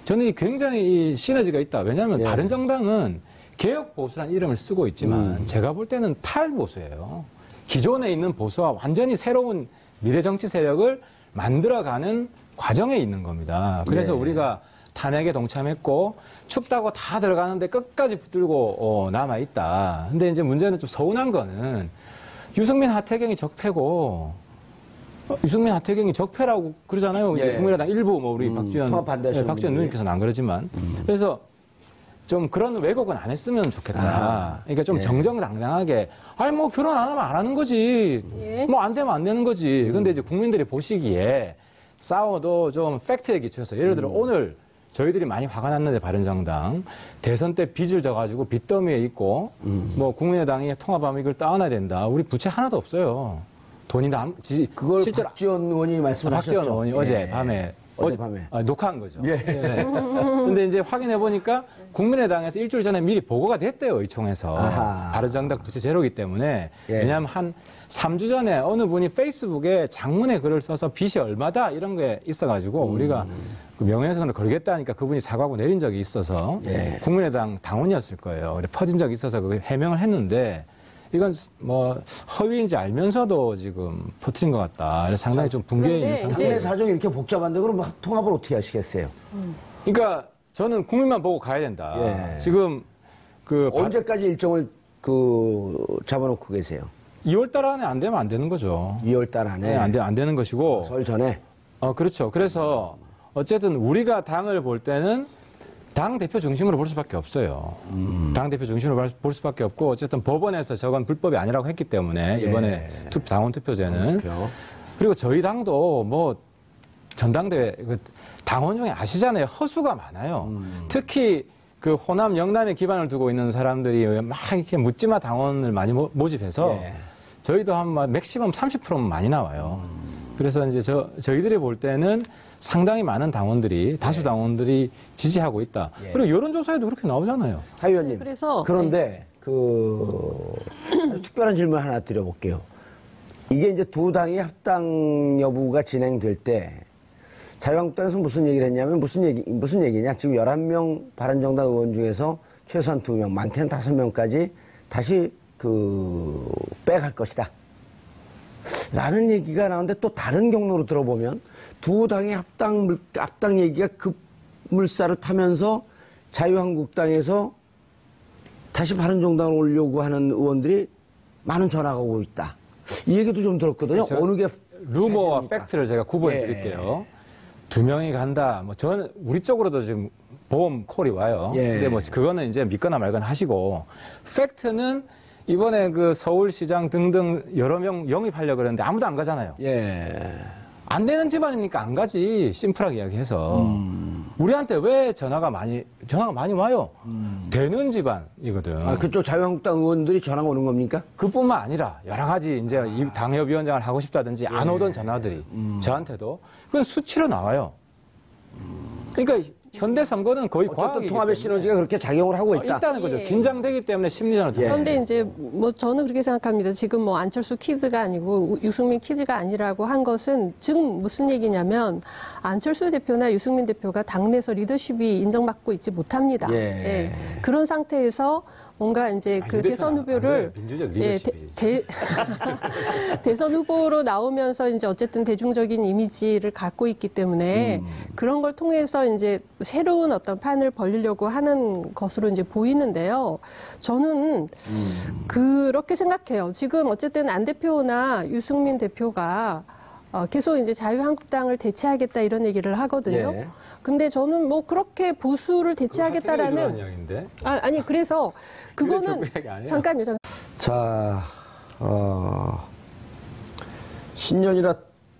저는 이 굉장히 이 시너지가 있다. 왜냐하면 예. 바른정당은 개혁보수라는 이름을 쓰고 있지만 제가 볼 때는 탈보수예요. 기존에 있는 보수와 완전히 새로운 미래정치 세력을 만들어가는 과정에 있는 겁니다. 그래서 예. 우리가 탄핵에 동참했고 춥다고 다 들어가는데 끝까지 붙들고 남아있다. 근데 이제 문제는 좀 서운한 거는 유승민 하태경이 적폐고 유승민 하태경이 적폐라고 그러잖아요. 이제 예. 국민의당 일부 뭐 우리 박지원 통합 반대하시는 박지원 분들이. 누님께서는 안 그러지만 그래서 좀 그런 왜곡은 안 했으면 좋겠다. 그러니까 좀 예. 정정당당하게 아니 뭐 결혼 안 하면 안 하는 거지. 예. 뭐 안 되면 안 되는 거지. 근데 이제 국민들이 보시기에 싸워도 좀 팩트에 기초해서 예를 들어 오늘 저희들이 많이 화가 났는데 바른정당 대선 때 빚을 져가지고 빚더미에 있고 뭐 국민의당이 통합하면 이걸 따놔야 된다. 우리 부채 하나도 없어요. 돈이 그걸 실제로 박지원 의원이 말씀하셨죠. 박지원 의원이 어제 밤에 어젯밤에. 녹화한 거죠. 예. 근데 이제 확인해 보니까 국민의당에서 일주일 전에 미리 보고가 됐대요, 의총에서. 아하. 바른정당 부채 제로기 때문에. 예. 왜냐하면 한 3주 전에 어느 분이 페이스북에 장문의 글을 써서 빚이 얼마다 이런 게 있어가지고 우리가 그 명예훼손을 걸겠다니까 그분이 사과하고 내린 적이 있어서 예. 국민의당 당원이었을 거예요. 그래 퍼진 적이 있어서 그 해명을 했는데 이건 뭐 허위인지 알면서도 지금 퍼뜨린 것 같다. 그래서 상당히 좀 붕괴해 있는 그런데 상태. 당내 사정이 이렇게 복잡한데 그럼 통합을 어떻게 하시겠어요? 그러니까 저는 국민만 보고 가야 된다. 예. 지금 그 언제까지 일정을 잡아놓고 계세요? 2월 달 안에 안 되면 안 되는 거죠. 2월 달 안에. 네, 안 되는 것이고. 설 전에. 그렇죠. 그래서 어쨌든 우리가 당을 볼 때는 당 대표 중심으로 볼 수밖에 없어요. 당 대표 중심으로 볼 수밖에 없고 어쨌든 법원에서 저건 불법이 아니라고 했기 때문에 이번에 당원 투표제는 그리고 저희 당도 뭐 전당대회 당원 중에 아시잖아요. 허수가 많아요. 특히 그 호남 영남에 기반을 두고 있는 사람들이 막 이렇게 묻지마 당원을 많이 모집해서 저희도 한 맥시멈 30%면 많이 나와요. 그래서 이제 저희들이 볼 때는 상당히 많은 당원들이 다수 당원들이 지지하고 있다. 그리고 여론조사에도 그렇게 나오잖아요. 하 의원님. 그래서 그런데 아주 특별한 질문 하나 드려볼게요. 이게 이제 두 당의 합당 여부가 진행될 때 자유한국당에서 무슨 얘기를 했냐면 무슨 얘기냐? 지금 11명 바른정당 의원 중에서 최소한 2명, 많게는 5명까지 다시 빼갈 것이다. 라는 얘기가 나오는데 또 다른 경로로 들어보면 두 당의 합당 얘기가 급물살을 타면서 자유한국당에서 다시 바른정당을 오려고 하는 의원들이 많은 전화가 오고 있다. 이 얘기도 좀 들었거든요. 어느 게 루머와 사실입니까? 팩트를 제가 구분해 드릴게요. 2명이 간다. 뭐 저는 우리 쪽으로도 지금 보험 콜이 와요. 근데 뭐 그거는 이제 믿거나 말거나 하시고 팩트는 이번에 그 서울시장 등등 여러 명 영입하려고 그러는데 아무도 안 가잖아요. 안 되는 집안이니까 안 가지. 심플하게 이야기해서. 우리한테 왜 전화가 많이 와요. 되는 집안이거든. 아, 그쪽 자유한국당 의원들이 전화가 오는 겁니까? 그뿐만 아니라 여러 가지 이제 이 당협위원장을 하고 싶다든지 안 오던 전화들이 저한테도 그건 수치로 나와요. 그러니까 현대 선거는 거의 어쨌든 과학이기 통합의 때문에 시너지가 그렇게 작용을 하고 있다. 있다는 거죠. 예. 긴장되기 때문에 심리전을 통해서. 그런데 이제 뭐 저는 그렇게 생각합니다. 지금 뭐 안철수 키즈가 아니고 유승민 키즈가 아니라고 한 것은 지금 무슨 얘기냐면 안철수 대표나 유승민 대표가 당내에서 리더십이 인정받고 있지 못합니다. 예. 예. 그런 상태에서 뭔가 이제 그 대선 후보를 민주적 예, 리더십이 대선 후보로 나오면서 이제 어쨌든 대중적인 이미지를 갖고 있기 때문에 그런 걸 통해서 이제 새로운 어떤 판을 벌리려고 하는 것으로 이제 보이는데요. 저는 그렇게 생각해요. 지금 어쨌든 안 대표나 유승민 대표가 계속 이제 자유한국당을 대체하겠다 이런 얘기를 하거든요. 예. 근데 저는 뭐 그렇게 보수를 대체하겠다라는 이야기인데. 아니 그래서 그거는 그게 이야기 아니야. 잠깐요. 자, 신년이라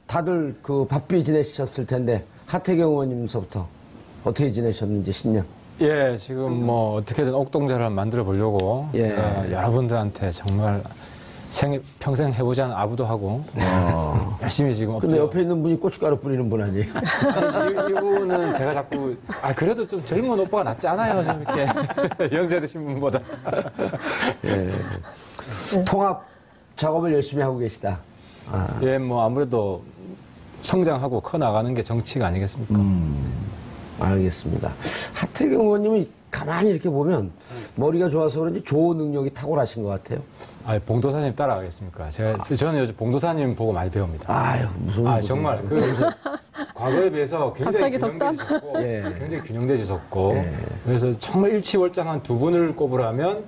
다들 그 바삐 지내셨을 텐데 하태경 의원님서부터 어떻게 지내셨는지 신년. 예, 지금 뭐 어떻게든 옥동자를 만들어 보려고 예. 제가 여러분들한테 정말 평생 해보자는 아부도 하고 열심히 지금 근데 옆에 있는 분이 고춧가루 뿌리는 분 아니에요? 이분은 제가 자꾸 그래도 좀 젊은 오빠가 낫지 않아요? 좀 이렇게 연세 드신 분보다. 예. 통합 작업을 열심히 하고 계시다. 아. 예, 뭐 아무래도 성장하고 커 나가는 게 정치가 아니겠습니까? 알겠습니다. 하태경 의원님이 가만히 이렇게 보면 머리가 좋아서 그런지 조언 능력이 탁월하신 것 같아요. 봉도사님 따라가겠습니까? 저는 요즘 봉도사님 보고 많이 배웁니다. 아유, 무슨. 정말. 과거에 비해서 굉장히 갑자기 덕담? 균형되셨고, 예. 굉장히 균형되셨고, 예. 그래서 정말 일치월장한 두 분을 꼽으라면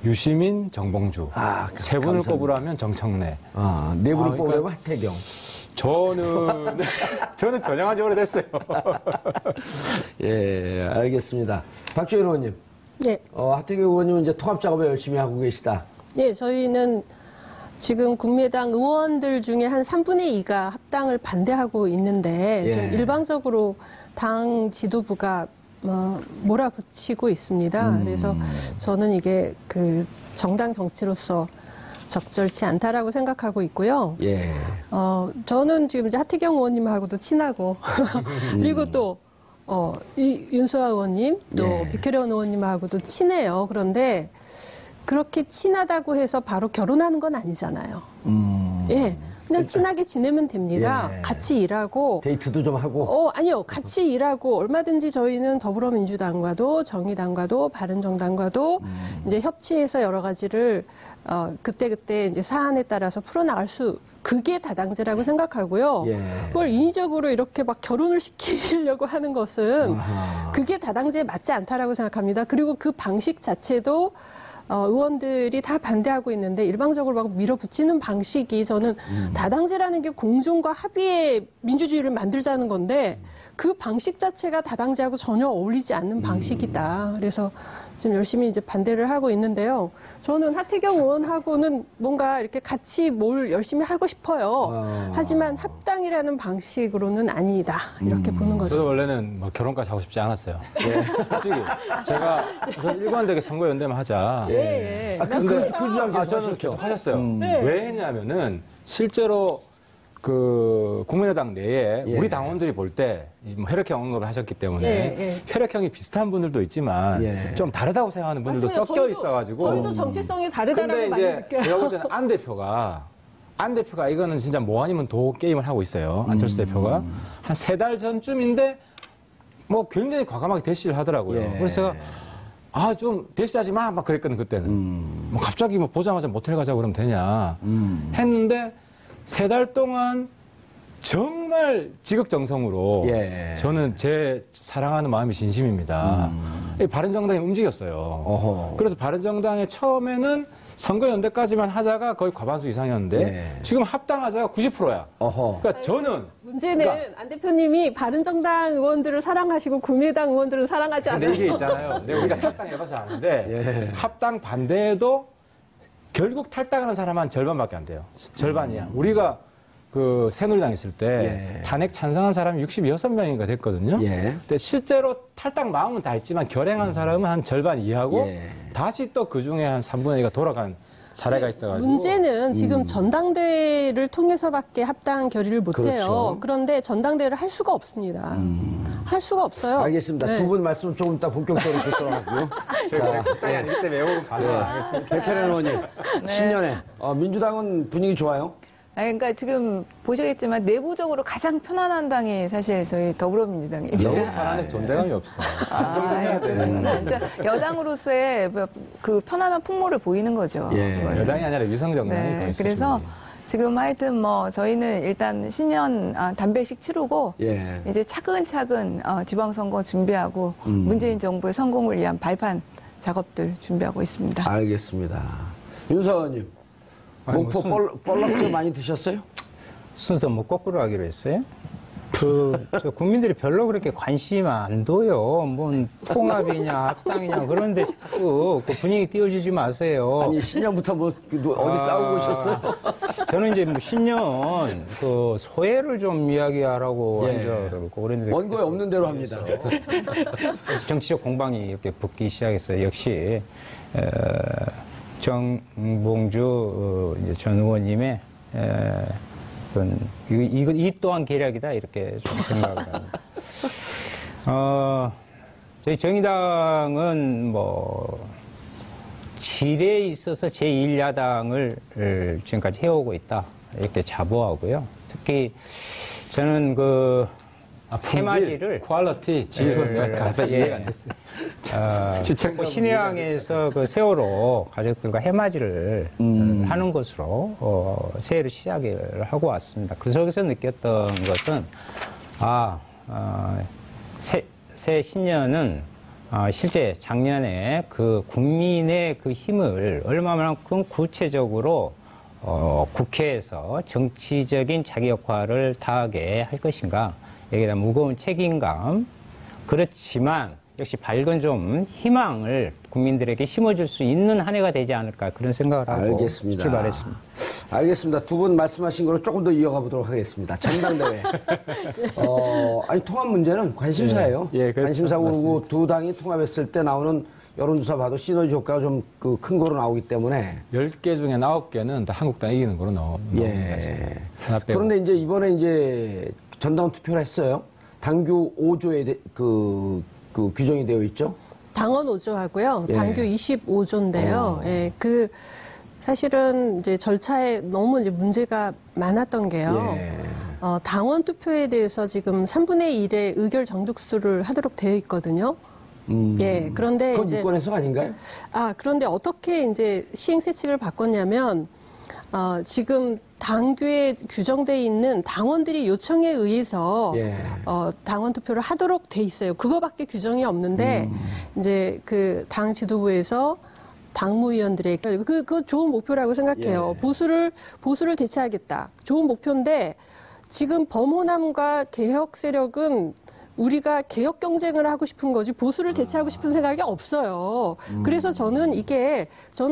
유시민, 정봉주, 세 분을 감사합니다. 꼽으라면 정청래. 네 분을 그러니까- 뽑으려면 하태경. 저는 전향한 지 오래됐어요. 예, 알겠습니다. 박주현 의원님. 네. 하태경 의원님은 이제 통합 작업에 열심히 하고 계시다. 예, 저희는 지금 국민의당 의원들 중에 한 3분의 2가 합당을 반대하고 있는데 예. 좀 일방적으로 당 지도부가 몰아붙이고 있습니다. 그래서 저는 이게 그 정당 정치로서 적절치 않다라고 생각하고 있고요. 예. 저는 지금 이제 하태경 의원님하고도 친하고 그리고 또 윤수아 의원님 또 예. 백혜련 의원님하고도 친해요. 그런데 그렇게 친하다고 해서 바로 결혼하는 건 아니잖아요. 예. 그냥 친하게 지내면 됩니다. 예. 같이 일하고. 데이트도 좀 하고. 아니요. 같이 일하고 얼마든지 저희는 더불어민주당과도 정의당과도 바른정당과도 이제 협치해서 여러 가지를 그때그때 이제 사안에 따라서 풀어나갈 그게 다당제라고 생각하고요. 예. 그걸 인위적으로 이렇게 막 결혼을 시키려고 하는 것은 아하. 그게 다당제에 맞지 않다라고 생각합니다. 그리고 그 방식 자체도 의원들이 다 반대하고 있는데 일방적으로 막 밀어붙이는 방식이 저는 다당제라는 게 공존과 합의의 민주주의를 만들자는 건데 그 방식 자체가 다당제하고 전혀 어울리지 않는 방식이다. 그래서 지금 열심히 이제 반대를 하고 있는데요. 저는 하태경 의원하고는 뭔가 이렇게 같이 뭘 열심히 하고 싶어요. 하지만 합당이라는 방식으로는 아니다. 이렇게 보는 거죠. 저도 원래는 뭐 결혼까지 하고 싶지 않았어요. 솔직히 제가 일관되게 선거연대만 하자. 예. 그 주장 계속 저는 하셨죠? 계속 하셨어요. 네. 왜 했냐면은 실제로 그 국민의당 내에 예. 우리 당원들이 볼 때 뭐 혈액형 언급을 하셨기 때문에 예. 혈액형이 비슷한 분들도 있지만 예. 좀 다르다고 생각하는 분들도 맞습니다. 섞여 저희도- 있어가지고. 저희도 정체성이 다르다라고 근데 많이 이제 느껴요. 제가 볼 때는 안 대표가 이거는 진짜 뭐 아니면 도 게임을 하고 있어요. 안철수 대표가 한 3달 전쯤인데 뭐 굉장히 과감하게 대시를 하더라고요. 예. 그래서 제가 좀 대시하지 막 그랬거든 그때는. 뭐 갑자기 뭐 보자마자 모텔 가자고 그러면 되냐 했는데 3달 동안 정말 지극정성으로 예. 저는 제 사랑하는 마음이 진심입니다. 이 바른정당이 움직였어요. 어허. 그래서 바른정당에 처음에는 선거연대까지만 하자가 거의 과반수 이상이었는데 예. 지금 합당하자가 90%야. 어허. 그러니까 저는 문제는 그러니까- 안 대표님이 바른정당 의원들을 사랑하시고 국민의당 의원들은 사랑하지 근데 않아요. 이게 있잖아요. 내가 우리가 탈당해봐서 아는데 예. 합당 반대에도 결국 탈당하는 사람 한 절반밖에 안 돼요. 절반이야. 우리가 그 새누리당 있을 때 탄핵 찬성한 사람이 66명인가 됐거든요. 근데 실제로 탈당 마음은 다 했지만 결행한 사람은 한 절반 이하고 다시 또 그 중에 한 3분의 2가 돌아간 사례가 있어가지고. 문제는 지금 전당대회를 통해서밖에 합당 결의를 못해요. 그렇죠. 그런데 전당대회를 할 수가 없습니다. 할 수가 없어요. 알겠습니다. 네. 두 분 말씀 조금 이따 본격적으로 듣도록 하고요. 자, 그때 외우고 받아가겠습니다. 백혜련 의원님, 신년에 민주당은 분위기 좋아요? 그러니까 지금 보시겠지만 내부적으로 가장 편안한 당이 사실 저희 더불어민주당입니다. 너무 편안해서 존재감이 없어. 진짜 여당으로서의 그 편안한 풍모를 보이는 거죠. 그거는. 여당이 아니라 위성정당이 네, 더 있어, 그래서 지금. 지금 하여튼 뭐 저희는 일단 신년 단백식 치르고 이제 차근차근 지방선거 준비하고 문재인 정부의 성공을 위한 발판 작업들 준비하고 있습니다. 알겠습니다. 윤서원님, 목포 볼락주 많이 드셨어요? 순서 뭐 거꾸로 하기로 했어요? 저 국민들이 별로 그렇게 관심 안 둬요. 뭔 통합이냐, 합당이냐, 그런데 자꾸 그 분위기 띄워주지 마세요. 아니, 신년부터 뭐 어디 싸우고 오셨어요? 저는 이제 뭐 신년 그 소회를 좀 이야기하라고 한 줄 알고 그랬는데. 원고에 없는 대로 합니다. 그래서 정치적 공방이 이렇게 붙기 시작했어요. 역시, 정봉주 전 의원님의 이 또한 계략이다 이렇게 좀 생각을 합니다. 저희 정의당은 뭐 질에 있어서 제1야당을 지금까지 해오고 있다 이렇게 자부하고요. 특히 저는 그 테마지를 퀄리티, 질은 내가 갑자기 이해가 안 됐어요. 신해항에서 그 세월호 가족들과 해맞이를 하는 것으로 새해를 시작을 하고 왔습니다. 그 속에서 느꼈던 것은 새 신년은 실제 작년에 그 국민의 그 힘을 얼마만큼 구체적으로 국회에서 정치적인 자기 역할을 다하게 할 것인가. 여기에 대한 무거운 책임감. 그렇지만 역시 밝은 좀 희망을 국민들에게 심어줄 수 있는 한 해가 되지 않을까 그런 생각을 하고 알겠습니다. 출발했습니다. 알겠습니다. 두 분 말씀하신 거로 조금 더 이어가 보도록 하겠습니다. 전당대회. 아니 통합 문제는 관심사예요. 그렇죠. 관심사고 두 당이 통합했을 때 나오는 여론조사 봐도 시너지 효과가 좀 큰 거로 나오기 때문에 10개 중에 9개는 다 한국당 이기는 거로 나옵니다. 하나 빼고. 그런데 이제 이번에 이제 전당 투표를 했어요. 당규 5조에 그 규정이 되어 있죠. 당원 5조하고요. 당규 25조인데요. 그 사실은 이제 절차에 너무 이제 문제가 많았던 게요. 당원 투표에 대해서 지금 3분의 1의 의결 정득수를 하도록 되어 있거든요. 그런데 그건 이제 유권 해석 아닌가요? 그런데 어떻게 이제 시행세칙을 바꿨냐면 지금 당규에 규정되어 있는 당원들이 요청에 의해서 당원 투표를 하도록 돼 있어요. 그거밖에 규정이 없는데 이제 그 당 지도부에서 당무위원들에게 그거 좋은 목표라고 생각해요. 보수를 대체하겠다. 좋은 목표인데 지금 범호남과 개혁 세력은 우리가 개혁 경쟁을 하고 싶은 거지 보수를 대체하고 싶은 생각이 없어요. 그래서 저는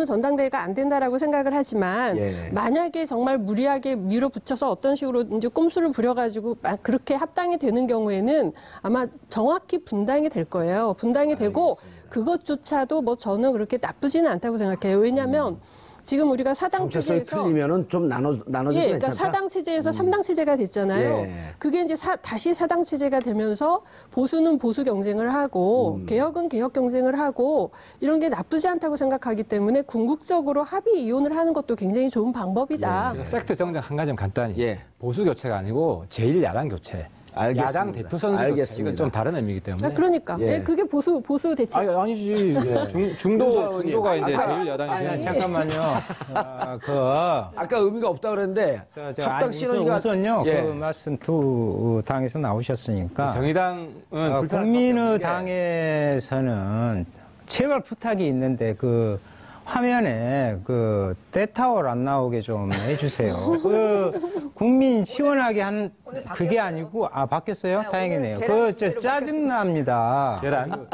전당대회가 안 된다라고 생각을 하지만 만약에 정말 무리하게 밀어붙여서 어떤 식으로 이제 꼼수를 부려가지고 그렇게 합당이 되는 경우에는 아마 정확히 분당이 될 거예요. 분당이 되고 그것조차도 뭐 저는 그렇게 나쁘지는 않다고 생각해요. 왜냐하면 지금 우리가 사당 정체성이 체제에서 틀리면은 좀 나눠져도 그러니까 사당 체제에서 3당 체제가 됐잖아요. 그게 이제 다시 사당 체제가 되면서 보수는 보수 경쟁을 하고 개혁은 개혁 경쟁을 하고 이런 게 나쁘지 않다고 생각하기 때문에 궁극적으로 합의 이혼을 하는 것도 굉장히 좋은 방법이다. 팩트 정정 한 가지 좀 간단히. 보수 교체가 아니고 제1야당 교체. 알겠습니다. 야당 대표 선수 교체. 이건 좀 다른 의미이기 때문에. 그러니까 그게 보수 대체. 아니지. 중도가 이제 제1야당이죠. 잠깐만요. 아까 의미가 없다 그랬는데 합당 시너지가 우선요. 그 말씀 두 당에서 나오셨으니까 정의당은 국민의당에서는 제발 부탁이 있는데 그 화면에 그 대타월 안 나오게 좀 해주세요. 그 국민 시원하게 한 그게 아니고 바뀌었어요? 다행이네요. 저 짜증납니다. 계란.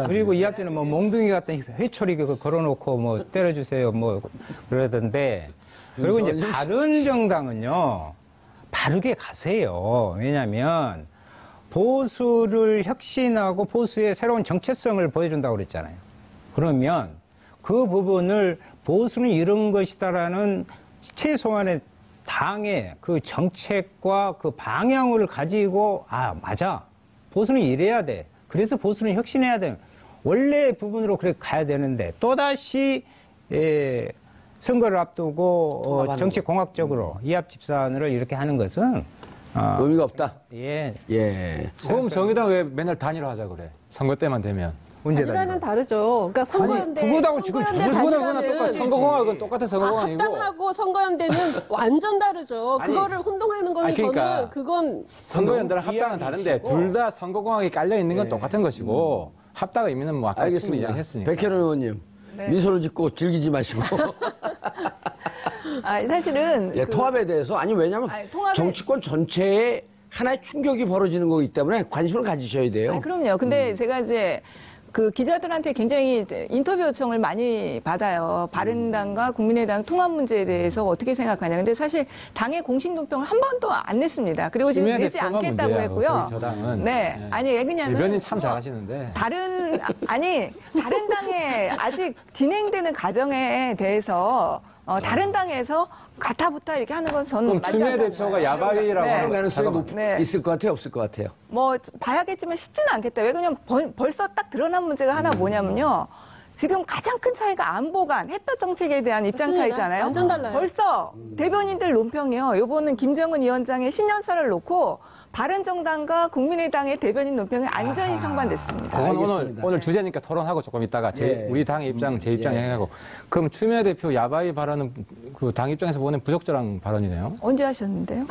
그리고 이 앞에는 뭐 몽둥이 같은 회초리 걸어놓고 뭐 때려주세요 뭐 그러던데 그리고 이제 다른 정당은요 다르게 가세요. 왜냐하면 보수를 혁신하고 보수의 새로운 정체성을 보여준다고 그랬잖아요. 그러면 그 부분을 보수는 이런 것이다라는 최소한의 당의 그 정책과 그 방향을 가지고 아 맞아 보수는 이래야 돼. 그래서 보수는 혁신해야 돼. 원래 부분으로 그렇게 가야 되는데 또다시 선거를 앞두고 정치공학적으로 이합집산을 이렇게 하는 것은 의미가 없다. 예. 예. 그럼 정의당 왜 맨날 단일화하자 그래? 선거 때만 되면. 단일화는 다르죠. 그러니까 선거연대, 그거하고 지금 그거나 똑같아. 선거공학은 똑같은 선거공학이고. 합당하고 선거연대는 완전 다르죠. 아니, 그거를 혼동하는 거는 그러니까 저는 그건 선거연대랑 합당은 다른데 둘 다 선거공학이 깔려 있는 건 똑같은 것이고 합당의 의미는 뭐 아까 충분히 알겠습니다. 이야기했으니까. 백혜련 의원님 네. 미소를 짓고 즐기지 마시고 사실은 예, 통합에 대해서 아니 왜냐하면 아니, 통합에- 정치권 전체에 하나의 충격이 벌어지는 거기 때문에 관심을 가지셔야 돼요. 그럼요. 근데 제가 이제 그 기자들한테 굉장히 이제 인터뷰 요청을 많이 받아요. 바른당과 국민의당 통합 문제에 대해서 어떻게 생각하냐. 근데 사실 당의 공식 논평을 한 번도 안 냈습니다. 그리고 지금 김혜연의 내지 통합 않겠다고 문제야, 했고요. 저희 저당은. 네. 네. 아니 왜 그러냐면 대변인 참 그거 잘하시는데. 다른 당에 아직 진행되는 과정에 대해서 다른 당에서 가타부타 이렇게 하는 건 저는 그럼 맞지 추미애 않다고 대표가 봐요. 야바위라고 네. 그런 가능성이 네. 있을 것 같아요, 없을 것 같아요. 뭐 봐야겠지만 쉽지는 않겠다. 왜 그러냐면 벌써 딱 드러난 문제가 하나 뭐냐면요. 지금 가장 큰 차이가 안보관, 햇볕 정책에 대한 입장 맞습니다. 차이잖아요. 완전 달라요. 벌써 대변인들 논평이요. 요거는 김정은 위원장의 신년사를 놓고 바른정당과 국민의당의 대변인 논평이 완전히 상반됐습니다. 그건 알겠습니다. 오늘 주제니까 토론하고 조금 있다가 예. 우리 당의 입장, 제 입장 얘기하고. 그럼 추미애 대표 야바위 발언은 그 당 입장에서 보는 부적절한 발언이네요. 언제 하셨는데요?